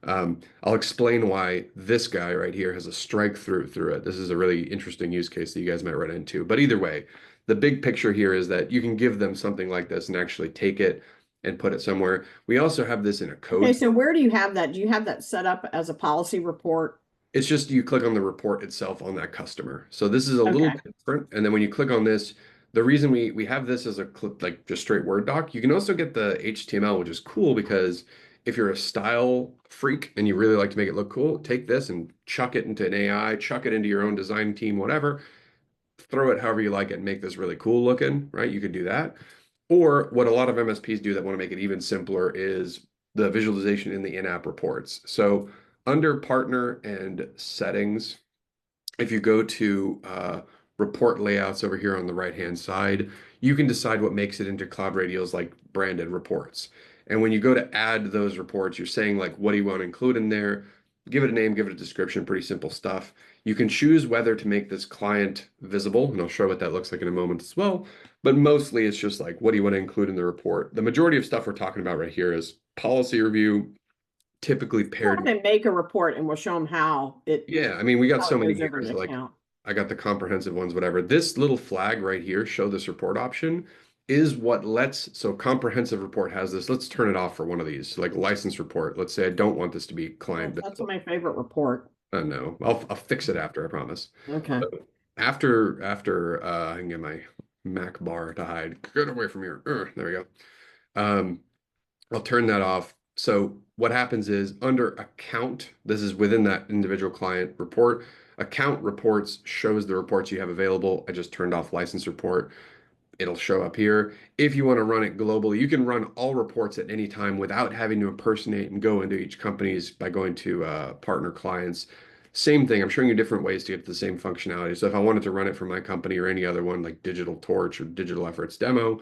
I'll explain why this guy right here has a strike through it. This is a really interesting use case that you guys might run into. But either way, the big picture here is that you can give them something like this and actually take it and put it somewhere. We also have this in a Okay, code. so where do you have that? Do you have that set up as a policy report? It's just you click on the report itself on that customer. So this is a little Okay. bit different. And then when you click on this, the reason we have this as a clip, like just straight Word doc, you can also get the HTML, which is cool because if you're a style freak and you really like to make it look cool, take this and chuck it into an AI, chuck it into your own design team, whatever, throw it however you like it and make this really cool looking, right? You could do that. Or what a lot of MSPs do that want to make it even simpler is the visualization in the in-app reports. So under partner and settings, if you go to report layouts over here on the right-hand side, you can decide what makes it into CloudRadial's like branded reports. And when you go to add those reports, you're saying like, what do you want to include in there? Give it a name, give it a description, pretty simple stuff. You can choose whether to make this client visible, and I'll show what that looks like in a moment as well. But mostly it's just like, what do you want to include in the report? The majority of stuff we're talking about right here is policy review, typically Go paired. ahead and make a report and we'll show them Yeah, I mean, we got how so it many goes here. over an So like account. I got the comprehensive ones, whatever. This little flag right here, show this report option, is what lets, so comprehensive report has this. Let's turn it off for one of these, like license report. Let's say I don't want this to be client Yes, that's visible. my favorite report. No, I'll fix it after, I promise. Okay. So after I can get my Mac bar to hide. Get away from here. There we go. Um, I'll turn that off. So what happens is under account, this is within that individual client report. Account reports shows the reports you have available. I just turned off license report. It'll show up here. If you want to run it globally, you can run all reports at any time without having to impersonate and go into each company's by going to partner clients. Same thing. I'm showing you different ways to get to the same functionality. So if I wanted to run it for my company or any other one like Digital Torch or Digital Efforts Demo,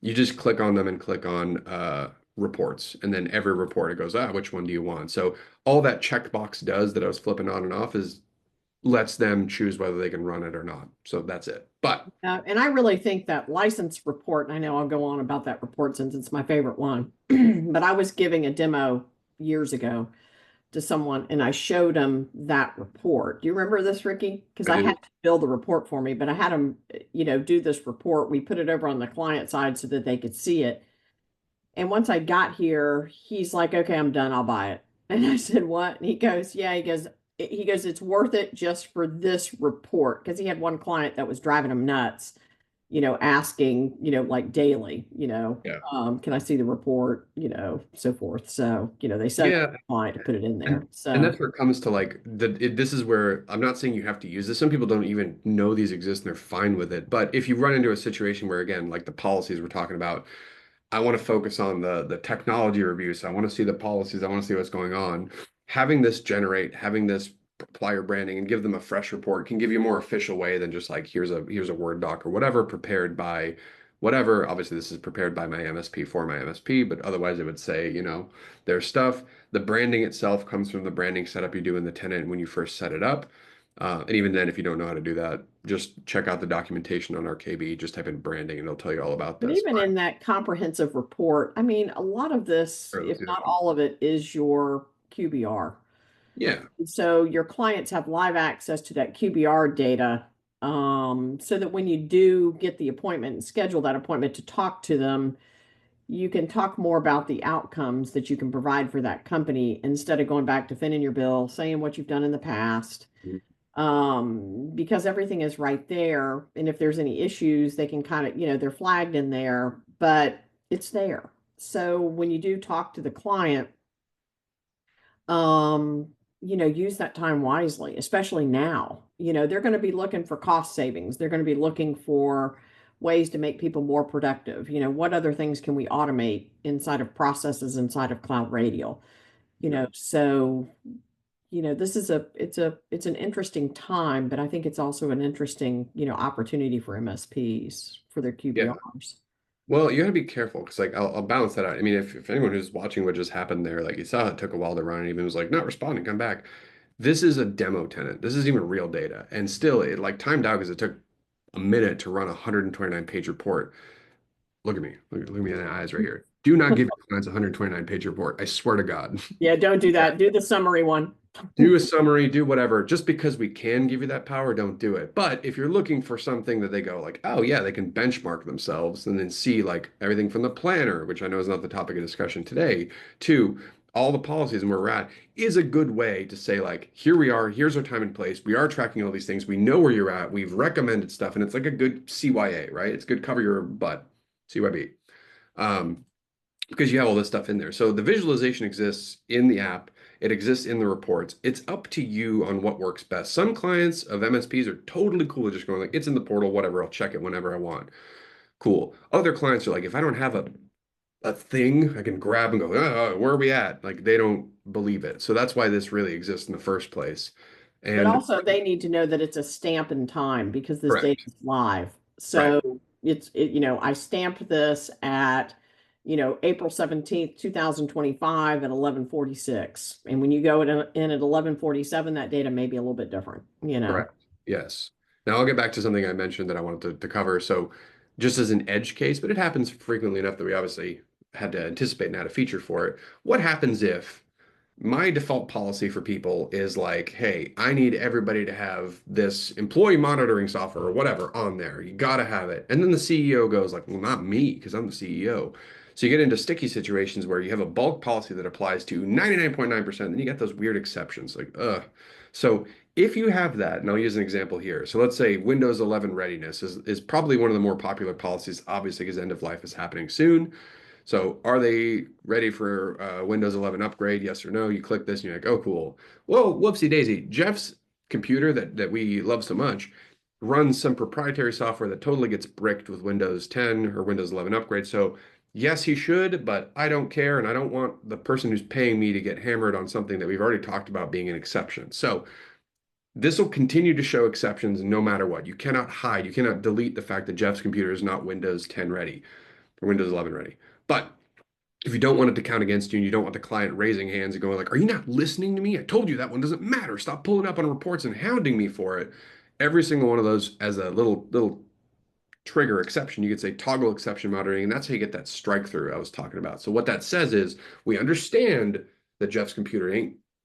you just click on them and click on reports. And then every report it goes, which one do you want? So all that checkbox does that I was flipping on and off is lets them choose whether they can run it or not. So that's it. But And I really think that license report, and I know I'll go on about that report since it's my favorite one, but I was giving a demo years ago to someone and I showed them that report. Do you remember this, Ricky? Because I I had do. to build the report for me, but I had them, do this report. We put it over on the client side so that they could see it. And once I got here, he's like, okay, I'm done. I'll buy it. And I said, what? And he goes, yeah, he goes, it's worth it just for this report. Cause he had one client that was driving him nuts, asking, like daily, Yeah. can I see the report, so forth. So, they set up Yeah. a client to put it in And there. and So that's where it comes to like this is where I'm not saying you have to use this. Some people don't even know these exist and they're fine with it. But if you run into a situation where again, like the policies we're talking about, I want to focus on the technology review. So I want to see the policies. I want to see what's going on. Having this apply your branding and give them a fresh report can give you a more official way than just like here's a Word doc or whatever prepared by whatever. Obviously, this is prepared by my MSP for my MSP, but otherwise it would say, their stuff. The branding itself comes from the branding setup you do in the tenant when you first set it up. And even then, if you don't know how to do that, just check out the documentation on our KB. Just type in branding and it'll tell you all about but this. even in that comprehensive report, I mean, a lot of this, Or if let's do not that. all of it, is your QBR. Yeah. So your clients have live access to that QBR data, so that when you do get the appointment and schedule that appointment to talk to them, you can talk more about the outcomes that you can provide for that company instead of going back to filling your bill, saying what you've done in the past, because everything is right there. And if there's any issues, they can kind of, they're flagged in there, but it's there. So when you do talk to the client, um, use that time wisely, especially now. They're going to be looking for cost savings. They're going to be looking for ways to make people more productive. What other things can we automate inside of processes inside of CloudRadial? Yeah. So, it's an interesting time, but I think it's also an interesting, opportunity for MSPs for their Yeah. QBRs. Well, you got to be careful because like I'll balance that out. I mean, if anyone who's watching what just happened there, like you saw it took a while to run and even was like not responding, come back. This is a demo tenant. This is even real data. And still, it like timed out because it took a minute to run a 129-page report. Look at me. Look at me in the eyes right here. Do not give your clients a 129-page report. I swear to God. Yeah, don't do that. Do the summary one. Do a summary, do whatever. Just because we can give you that power, don't do it. But if you're looking for something that they go like, oh yeah, they can benchmark themselves and then see like everything from the planner, which I know is not the topic of discussion today, to all the policies and where we're at, is a good way to say like, here we are, here's our time and place. We are tracking all these things. We know where you're at. We've recommended stuff, and it's like a good CYA, right? It's good cover your butt, CYB. Um, because you have all this stuff in there. So the visualization exists in the app. It exists in the reports. It's up to you on what works best. Some clients of MSPs are totally cool with just going like, it's in the portal, whatever, I'll check it whenever I want. Cool. Other clients are like, if I don't have a thing I can grab and go, oh, where are we at? Like they don't believe it. So that's why this really exists in the first place. But And also they need to know that it's a stamp in time because this data correct. is live. Right. So I stamped this at, April 17th, 2025 at 11:46. And when you go in at 11:47, that data may be a little bit different. Correct. Yes. Now I'll get back to something I mentioned that I wanted to cover. So just as an edge case, but it happens frequently enough that we obviously had to anticipate and add a feature for it. What happens if my default policy for people is like, hey, I need everybody to have this employee monitoring software or whatever on there. You got to have it. And then the CEO goes like, well, not me, because I'm the CEO. So you get into sticky situations where you have a bulk policy that applies to 99.9%, then you get those weird exceptions like, ugh. So if you have that, and I'll use an example here. So let's say Windows 11 readiness is probably one of the more popular policies, obviously, because end of life is happening soon. So are they ready for Windows 11 upgrade? Yes or no? You click this and you're like, oh, cool. Well, whoopsie daisy. Jeff's computer that we love so much runs some proprietary software that totally gets bricked with Windows 10 or Windows 11 upgrade. So yes, he should, but I don't care. And I don't want the person who's paying me to get hammered on something that we've already talked about being an exception. So this will continue to show exceptions no matter what. You cannot hide. You cannot delete the fact that Jeff's computer is not Windows 10 ready or Windows 11 ready. But if you don't want it to count against you and you don't want the client raising hands and going like, are you not listening to me? I told you that one doesn't matter. Stop pulling up on reports and hounding me for it. Every single one of those as a little trigger exception, you could say toggle exception monitoring, and that's how you get that strike through I was talking about. So what that says is we understand that Jeff's computer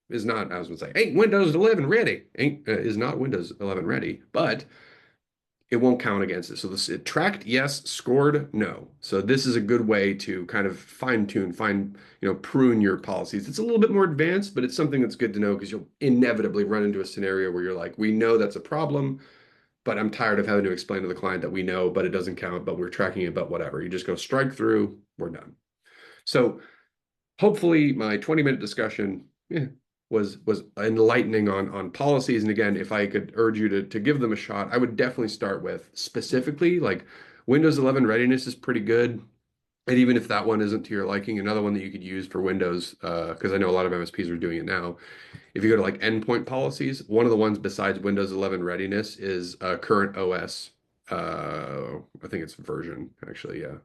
is not, I was gonna say, ain't Windows 11 ready, ain't is not Windows 11 ready, but it won't count against it. So this it tracked yes, scored no. So this is a good way to kind of fine tune, prune your policies. It's a little bit more advanced, but it's something that's good to know because you'll inevitably run into a scenario where you're like, we know that's a problem, but I'm tired of having to explain to the client that we know, but it doesn't count, but we're tracking it, but whatever. You just go strike through, we're done. So hopefully my 20-minute discussion was enlightening on policies. And again, if I could urge you to give them a shot, I would definitely start with specifically like Windows 11 readiness is pretty good. And even if that one isn't to your liking, another one that you could use for Windows, because I know a lot of MSPs are doing it now. If you go to like endpoint policies, one of the ones besides Windows 11 readiness is current OS. I think it's version actually. Yeah.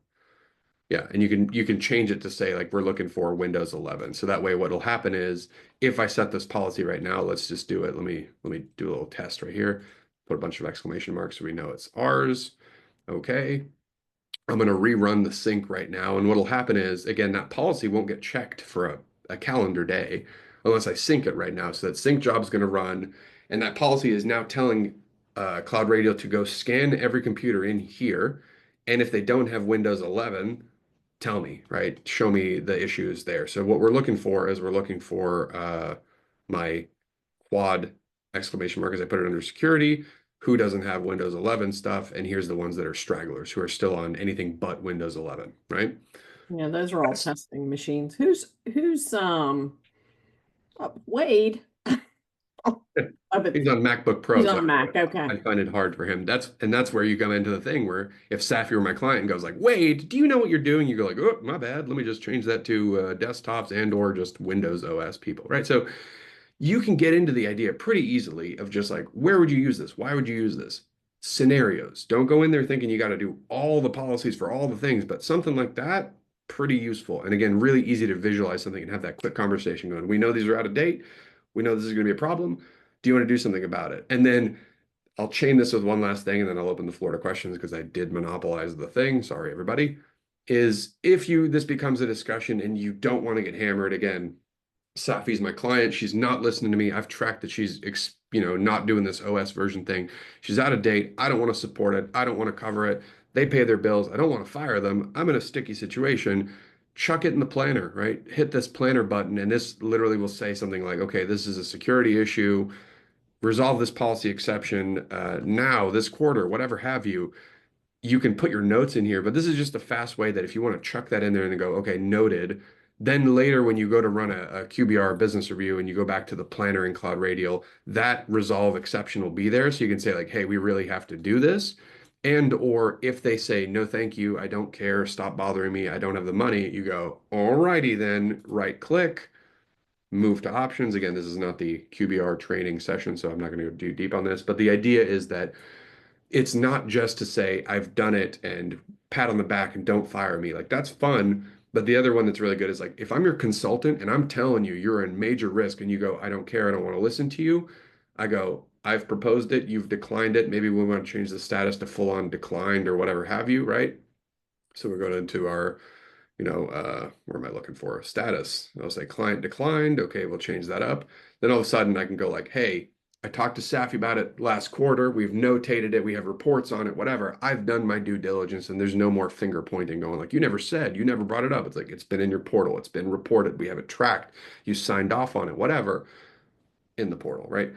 Yeah, and you can change it to say like we're looking for Windows 11. So that way what'll happen is if I set this policy right now, let's just do it. Let me do a little test right here. Put a bunch of exclamation marks so we know it's ours. Okay. I'm going to rerun the sync right now. And what'll happen is, again, that policy won't get checked for a calendar day unless I sync it right now. So that sync job is going to run. And that policy is now telling CloudRadial to go scan every computer in here. And if they don't have Windows 11, tell me, right? Show me the issues there. So what we're looking for is we're looking for my quad exclamation mark as I put it under security, who doesn't have Windows 11 stuff, and here's the ones that are stragglers who are still on anything but Windows 11, right? Yeah, those are all testing machines. Who's Wade? Oh, but He's on MacBook he's Pros. on a Mac. Okay. I find it hard for him. That's where you come into the thing where if Saffie were my client and goes like, Wade, do you know what you're doing? You go like, oh, my bad. Let me just change that to desktops and or just Windows OS people, right? So you can get into the idea pretty easily of just like, where would you use this? Why would you use this? Scenarios. Don't go in there thinking you got to do all the policies for all the things, but something like that, pretty useful. And again, really easy to visualize something and have that quick conversation going. We know these are out of date. We know this is going to be a problem. Do you want to do something about it? And then I'll chain this with one last thing, and then I'll open the floor to questions because I did monopolize the thing. Sorry, everybody. Is if this becomes a discussion and you don't want to get hammered again, Saffie's my client. She's not listening to me. I've tracked that she's, not doing this OS version thing. She's out of date. I don't want to support it. I don't want to cover it. They pay their bills. I don't want to fire them. I'm in a sticky situation. Chuck it in the planner, right? Hit this planner button, and this literally will say something like, okay, this is a security issue. Resolve this policy exception now, this quarter, whatever have you. You can put your notes in here, but this is just a fast way that if you want to chuck that in there and go, okay, noted, then later when you go to run a QBR business review and you go back to the planner in CloudRadial, that resolve exception will be there. So you can say like, hey, we really have to do this. And or if they say, no, thank you, I don't care, stop bothering me, I don't have the money, you go, all righty then, right click, move to options. Again, this is not the QBR training session, so I'm not going to go too deep on this, but the idea is that it's not just to say I've done it and pat on the back and don't fire me. Like that's fun. But the other one that's really good is like if I'm your consultant and I'm telling you you're in major risk and you go, I don't care, I don't want to listen to you. I go, I've proposed it, you've declined it. Maybe we want to change the status to full on declined or whatever have you, right? So we're going into our, where am I looking for? Status. I'll say client declined. Okay, we'll change that up. Then all of a sudden I can go like, hey, I talked to Saffie about it last quarter. We've notated it. We have reports on it, whatever. I've done my due diligence and there's no more finger pointing going like, you never said, you never brought it up. It's like, it's been in your portal. It's been reported. We have it tracked. You signed off on it, whatever, in the portal, right?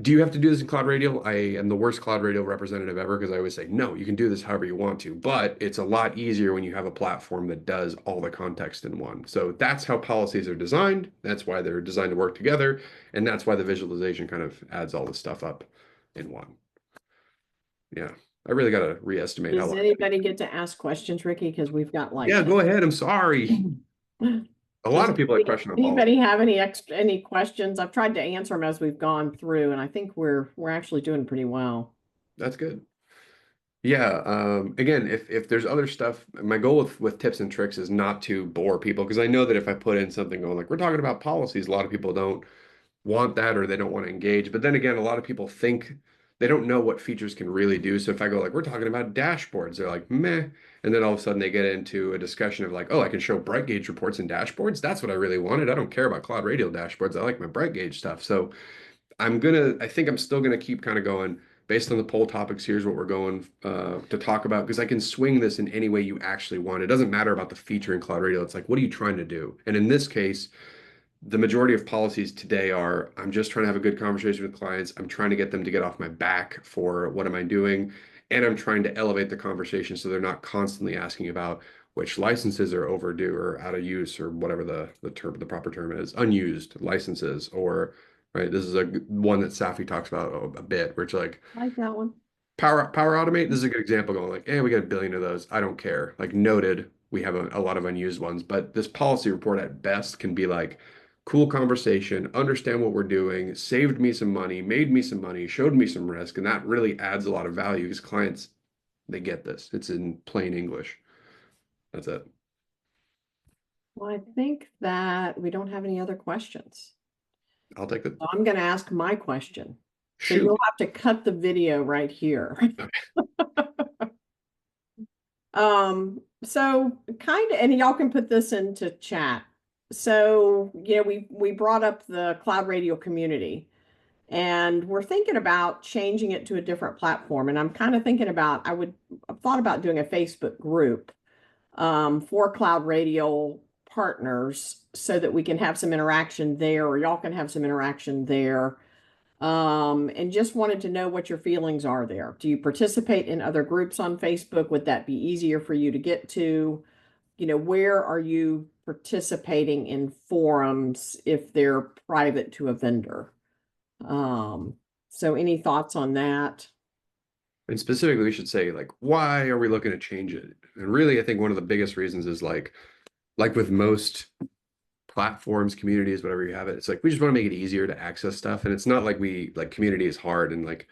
Do you have to do this in CloudRadial? I am the worst CloudRadial representative ever because I always say, no, you can do this however you want to, but it's a lot easier when you have a platform that does all the context in one. So that's how policies are designed. That's why they're designed to work together. And that's why the visualization kind of adds all this stuff up in one. Yeah, I really got to re-estimate how Does long. anybody get to ask questions, Ricky? Because we've got like Yeah, go ahead. I'm sorry. A lot Does of people have question on policy. anybody have any questions? I've tried to answer them as we've gone through, and I think we're actually doing pretty well. That's good. Yeah, again, if there's other stuff, my goal with tips and tricks is not to bore people because I know that if I put in something going like we're talking about policies, a lot of people don't want that or they don't want to engage. But then again, a lot of people think they don't know what features can really do. So if I go like we're talking about dashboards, they're like meh, and then all of a sudden they get into a discussion of like, oh, I can show bright gauge reports and dashboards. That's what I really wanted. I don't care about CloudRadial dashboards. I like my bright gauge stuff. So I think I'm still gonna keep kind of going based on the poll topics. Here's what we're going to talk about because I can swing this in any way you actually want. It doesn't matter about the feature in CloudRadial. It's like, what are you trying to do? And in this case, the majority of policies today are I'm just trying to have a good conversation with clients. I'm trying to get them to get off my back for what am I doing? And I'm trying to elevate the conversation so they're not constantly asking about which licenses are overdue or out of use or whatever the proper term is, unused licenses or right. This is a one that Saffie talks about a bit, where it's like I like that one. Power Automate. This is a good example going like, hey, we got a billion of those. I don't care. Like noted, we have a lot of unused ones, but this policy report at best can be like cool conversation, understand what we're doing, saved me some money, made me some money, showed me some risk, and that really adds a lot of value because clients, they get this. It's in plain English. That's it. Well, I think that we don't have any other questions. I'll take it. So I'm going to ask my question. So Shoot. you'll have to cut the video right here. So kind of, and y'all can put this into chat. So, we brought up the CloudRadial community and we're thinking about changing it to a different platform. And I'm kind of thinking about, I've thought about doing a Facebook group for CloudRadial partners so that we can have some interaction there, or y'all can have some interaction there. And just wanted to know what your feelings are there. Do you participate in other groups on Facebook? Would that be easier for you to get to? Where are you participating in forums if they're private to a vendor? So any thoughts on that? And specifically, we should say, like, why are we looking to change it? And really, I think one of the biggest reasons is like with most platforms, communities, whatever you have it, it's like we just want to make it easier to access stuff. And it's not like we like community is hard and like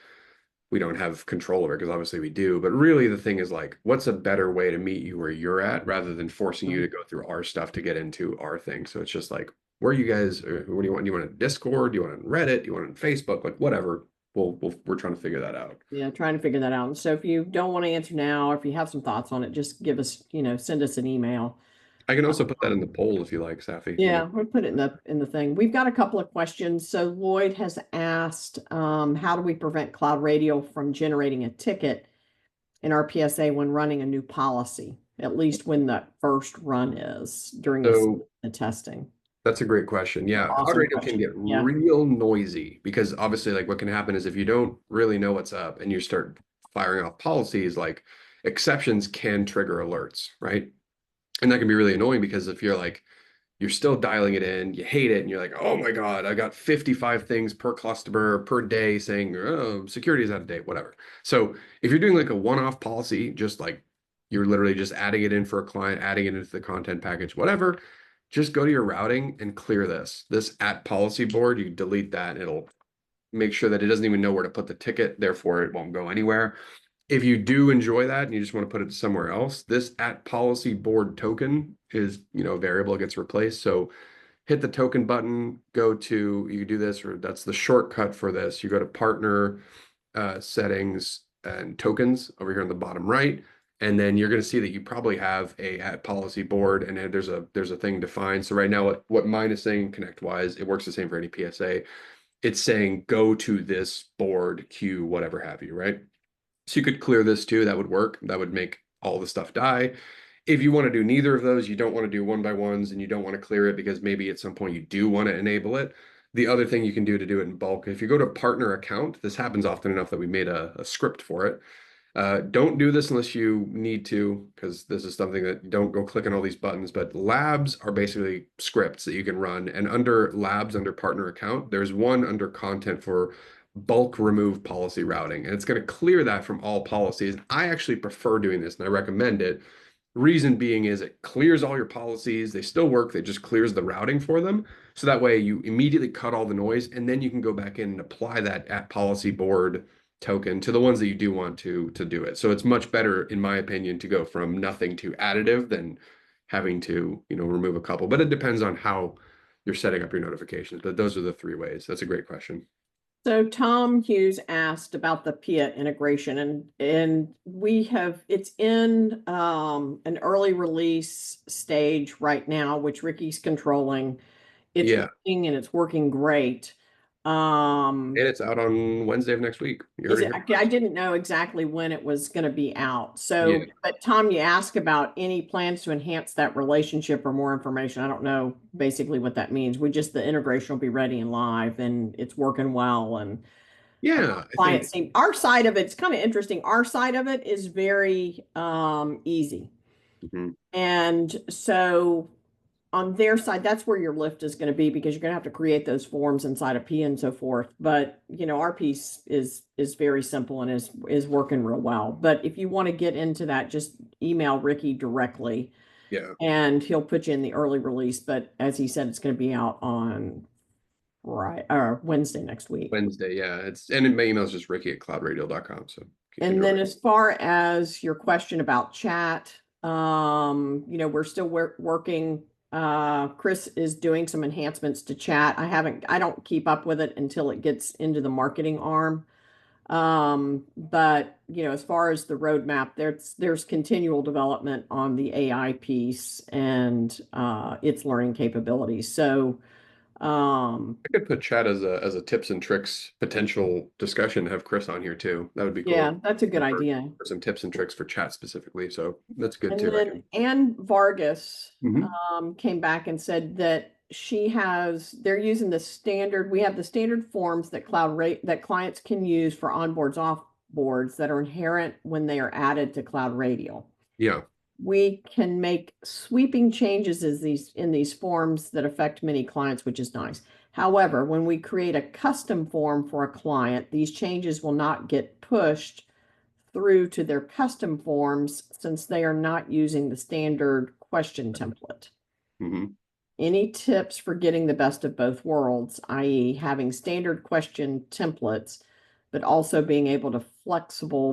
we don't have control over it because obviously we do. But really the thing is like, what's a better way to meet you where you're at rather than forcing you to go through our stuff to get into our thing. So it's just like where you guys, what do you want? Do you want it in Discord? Do you want it in Reddit? Do you want it on Facebook? Like whatever. We're trying to figure that out. Yeah, trying to figure that out. And so if you don't want to answer now, or if you have some thoughts on it, just give us, send us an email. I can also put that in the Um, poll if you like, Safi. Let me. yeah, we'll put it in the thing. We've got a couple of questions. So Lloyd has asked, how do we prevent CloudRadial from generating a ticket in our PSA when running a new policy, at least when the first run is during So the testing? that's a great question. Yeah, Cloud Awesome Radio can question. get Yeah. real noisy because obviously, like, what can happen is if you don't really know what's up and you start firing off policies, like exceptions can trigger alerts, right? And that can be really annoying because if you're like, you're still dialing it in, you hate it, and you're like, oh my God, I got 55 things per customer per day saying, oh, security is out of date, whatever. So if you're doing like a one-off policy, just like you're literally just adding it in for a client, adding it into the content package, whatever, just go to your routing and clear this at policy board. You delete that, it'll make sure that it doesn't even know where to put the ticket, therefore it won't go anywhere. If you do enjoy that and you just want to put it somewhere else, this at policy board token is, a variable that gets replaced. So hit the token button, go to, you do this, or that's the shortcut for this. You go to partner settings and tokens over here on the bottom right. And then you're going to see that you probably have a at policy board and then there's a thing defined. So right now what mine is saying connect wise, it works the same for any PSA. It's saying go to this board, queue, whatever have you, right? So you could clear this too. That would work. That would make all the stuff die. If you want to do neither of those, you don't want to do one by ones and you don't want to clear it because maybe at some point you do want to enable it. The other thing you can do to do it in bulk, if you go to partner account, this happens often enough that we made a script for it. Don't do this unless you need to, because this is something that you don't go clicking all these buttons. But labs are basically scripts that you can run. And under labs, under partner account, there's one under content for bulk remove policy routing. And it's going to clear that from all policies. I actually prefer doing this and I recommend it. Reason being is it clears all your policies. They still work. They just clears the routing for them. So that way you immediately cut all the noise and then you can go back in and apply that at policy board token to the ones that you do want to do it. So it's much better, in my opinion, to go from nothing to additive than having to, remove a couple. But it depends on how you're setting up your notifications. But those are the three ways. That's a great question. So Tom Hughes asked about the PIA integration, and it's in an early release stage right now, which Ricky's controlling. It's Yeah. working and it's working great. Um, And it's out on Wednesday of next week. You heard is it it, here I first. didn't know exactly when it was going to be out. Yeah. So, but Tom, you asked about any plans to enhance that relationship or more information. I don't know basically what that means. The integration will be ready and live and it's working well. And Yeah. I think, clients seem, our side of it's kind of interesting. Our side of it is very easy. mhm. And so on their side, that's where your lift is going to be because you're going to have to create those forms inside of P and so forth. But our piece is very simple and is working real well. But if you want to get into that, just email Ricky directly Yeah. and he'll put you in the early release. But as he said, it's going to be out on Wednesday next week. Wednesday. Yeah. And my email is just ricky@cloudradial.com. So you can And go then right. as far as your question about chat, we're still working. Chris is doing some enhancements to chat. I don't keep up with it until it gets into the marketing arm. But as far as the roadmap, there's continual development on the AI piece and its learning capabilities. So um, I could put chat as a tips and tricks potential discussion, have Chris on here too. That would be yeah, cool. that's a good For idea. some tips and tricks for chat specifically. So that's good And too. I then can. Anne Vargas Mhm. came back and said that they're using we have the standard forms that that clients can use for onboards, offboards that are inherent when they are added to CloudRadial. Yeah. We can make sweeping changes in these forms that affect many clients, which is nice. However, when we create a custom form for a client, these changes will not get pushed through to their custom forms since they are not using the standard question template. hmm Any tips for getting the best of both worlds, i.e., having standard question templates, but also being able to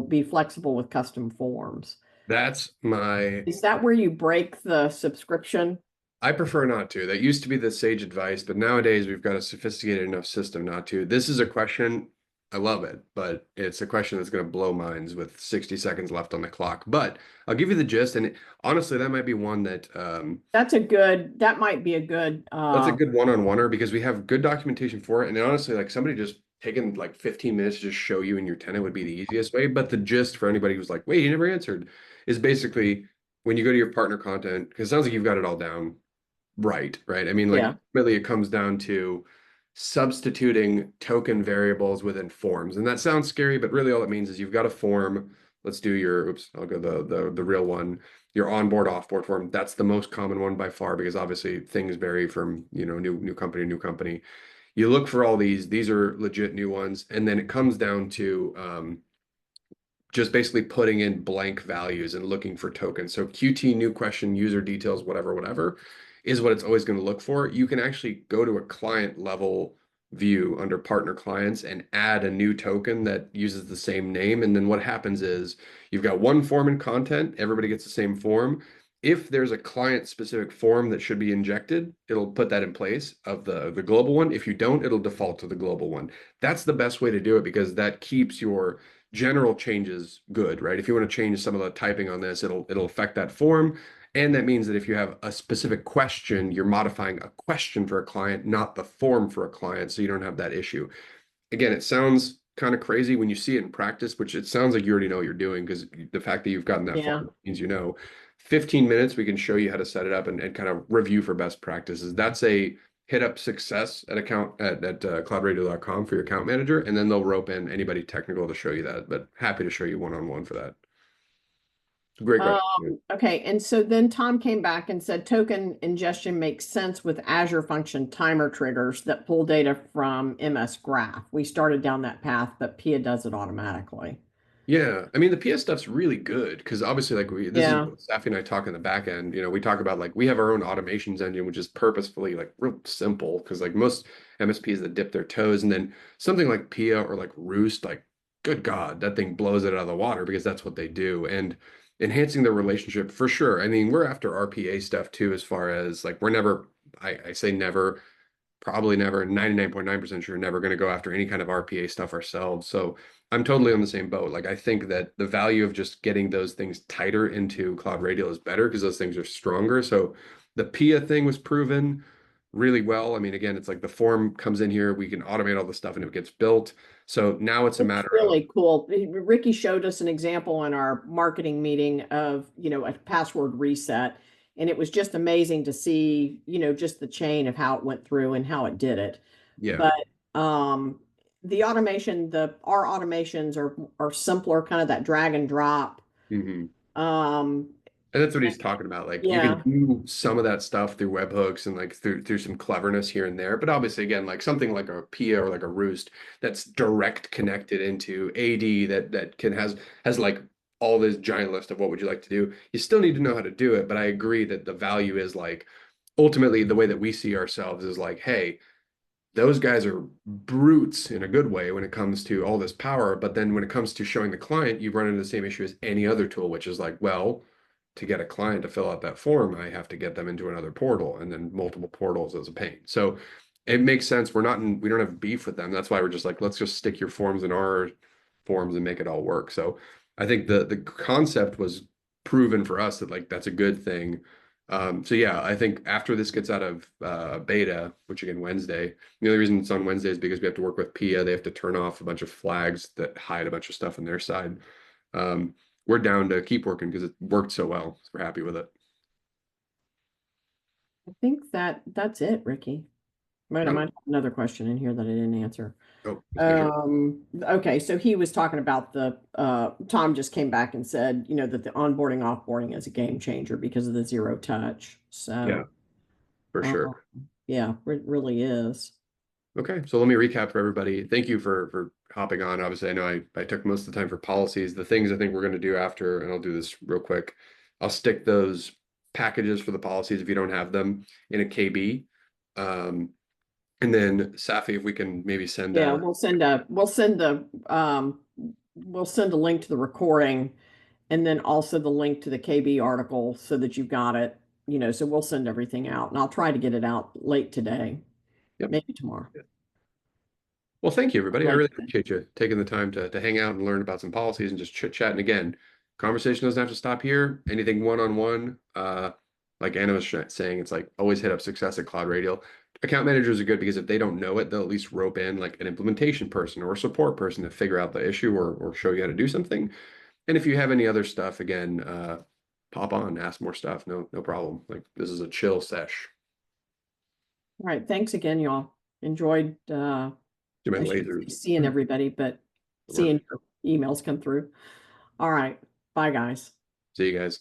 be flexible with custom forms? That's my Is that where you break the subscription? I prefer not to. That used to be the sage advice, but nowadays we've got a sophisticated enough system not to. This is a question, I love it, but it's a question that's going to blow minds with 60 seconds left on the clock. But I'll give you the gist, and honestly, that might be one that That might be a good, that's a good one-on-oneer because we have good documentation for it. And honestly, like somebody just taking like 15 minutes to just show you and your tenant would be the easiest way. But the gist for anybody who's like, wait, you never answered, is basically when you go to your partner content, because it sounds like you've got it all down right. I mean, like yeah, really it comes down to substituting token variables within forms. And that sounds scary, but really all it means is you've got a form. Let's do your, oops, I'll go the real one, your onboard offboard form. That's the most common one by far because obviously things vary from, new company to new company. You look for all these are legit new ones, and then it comes down to just basically putting in blank values and looking for tokens. So QT, new question, user details, whatever, is what it's always going to look for. You can actually go to a client level view under partner clients and add a new token that uses the same name. And then what happens is you've got one form and content, everybody gets the same form. If there's a client specific form that should be injected, it'll put that in place of the global one. If you don't, it'll default to the global one. That's the best way to do it because that keeps your general changes good, right? If you want to change some of the typing on this, it'll affect that form. And that means that if you have a specific question, you're modifying a question for a client, not the form for a client, so you don't have that issue. Again, it sounds kind of crazy when you see it in practice, which it sounds like you already know what you're doing because the fact that you've gotten that far yeah. means you know. 15 minutes, we can show you how to set it up and kind of review for best practices. That's a hit up success at cloudradio.com for your account manager, and then they'll rope in anybody technical to show you that. But happy to show you one-on-one for that. It's a great Um, question. okay, and so then Tom came back and said token ingestion makes sense with Azure function timer triggers that pull data from MS Graph. We started down that path, but Pia does it automatically. Yeah, I mean the PS stuff's really good because obviously like this is Yeah, what Saffie and I talk in the back end. We talk about like we have our own automations engine, which is purposefully like real simple because like most MSPs that dip their toes, and then something like Pia or like Roost, like good God, that thing blows it out of the water because that's what they do. And enhancing the relationship for sure. I mean, we're after RPA stuff too, as far as like we're never, I say never, probably never, 99.9% sure, never going to go after any kind of RPA stuff ourselves. So I'm totally on the same boat. Like I think that the value of just getting those things tighter into CloudRadial is better because those things are stronger. So the PIA thing was proven really well. I mean, again, it's like the form comes in here, we can automate all the stuff and it gets built. So now it's a it's matter of, really cool. Ricky showed us an example in our marketing meeting of, a password reset, and it was just amazing to see, just the chain of how it went through and how it did it. yeah. But um the automation, our automations are simpler, kind of that drag and drop. Mhm. Um And that's what he's talking about. Like you can yeah, do some of that stuff through webhooks and like through some cleverness here and there. But obviously, again, like something like a Pia or like a Roost that's direct connected into AD that can has like all this giant list of what would you like to do. You still need to know how to do it. But I agree that the value is like ultimately the way that we see ourselves is like, hey, those guys are brutes in a good way when it comes to all this power. But then when it comes to showing the client, you run into the same issue as any other tool, which is like, well, to get a client to fill out that form, I have to get them into another portal and then multiple portals is a pain. So it makes sense. We don't have beef with them. That's why we're just like, let's just stick your forms in our forms and make it all work. So I think the concept was proven for us that like that's a good thing. So yeah, I think after this gets out of beta, which again Wednesday, the only reason it's on Wednesday is because we have to work with PIA. They have to turn off a bunch of flags that hide a bunch of stuff on their side. Um, we're down to keep working because it worked so well. So we're happy with it. I think that's it, Ricky. Right, I No, might have another question in here that I didn't answer. oh, let's make sure. Okay, so he was talking about Tom just came back and said, that the onboarding, offboarding is a game changer because of the zero touch. Yeah, So, for um, sure. yeah, it really is. Okay, so let me recap for everybody. Thank you for hopping on. Obviously, I know I took most of the time for policies. The things I think we're going to do after, and I'll do this real quick. I'll stick those packages for the policies if you don't have them in a KB. Um, and then Safi, if we can maybe send Yeah, a we'll send a link to the recording and then also the link to the KB article so that you've got it. so we'll send everything out, and I'll try to get it out late today, Yep. maybe tomorrow. Well, thank you, everybody. I Late really today. appreciate you taking the time to hang out and learn about some policies and just chit chat. And again, conversation doesn't have to stop here. Anything one-on-one, like Anna was saying, it's like always hit up success at CloudRadial. Account managers are good because if they don't know it, they'll at least rope in like an implementation person or a support person to figure out the issue or show you how to do something. And if you have any other stuff, again, pop on, ask more stuff. No problem. Like this is a chill sesh. All right. Thanks again, y'all. Enjoyed Do my I should lasers. say seeing everybody, but Work. seeing your emails come through. All right. Bye, guys. See you guys.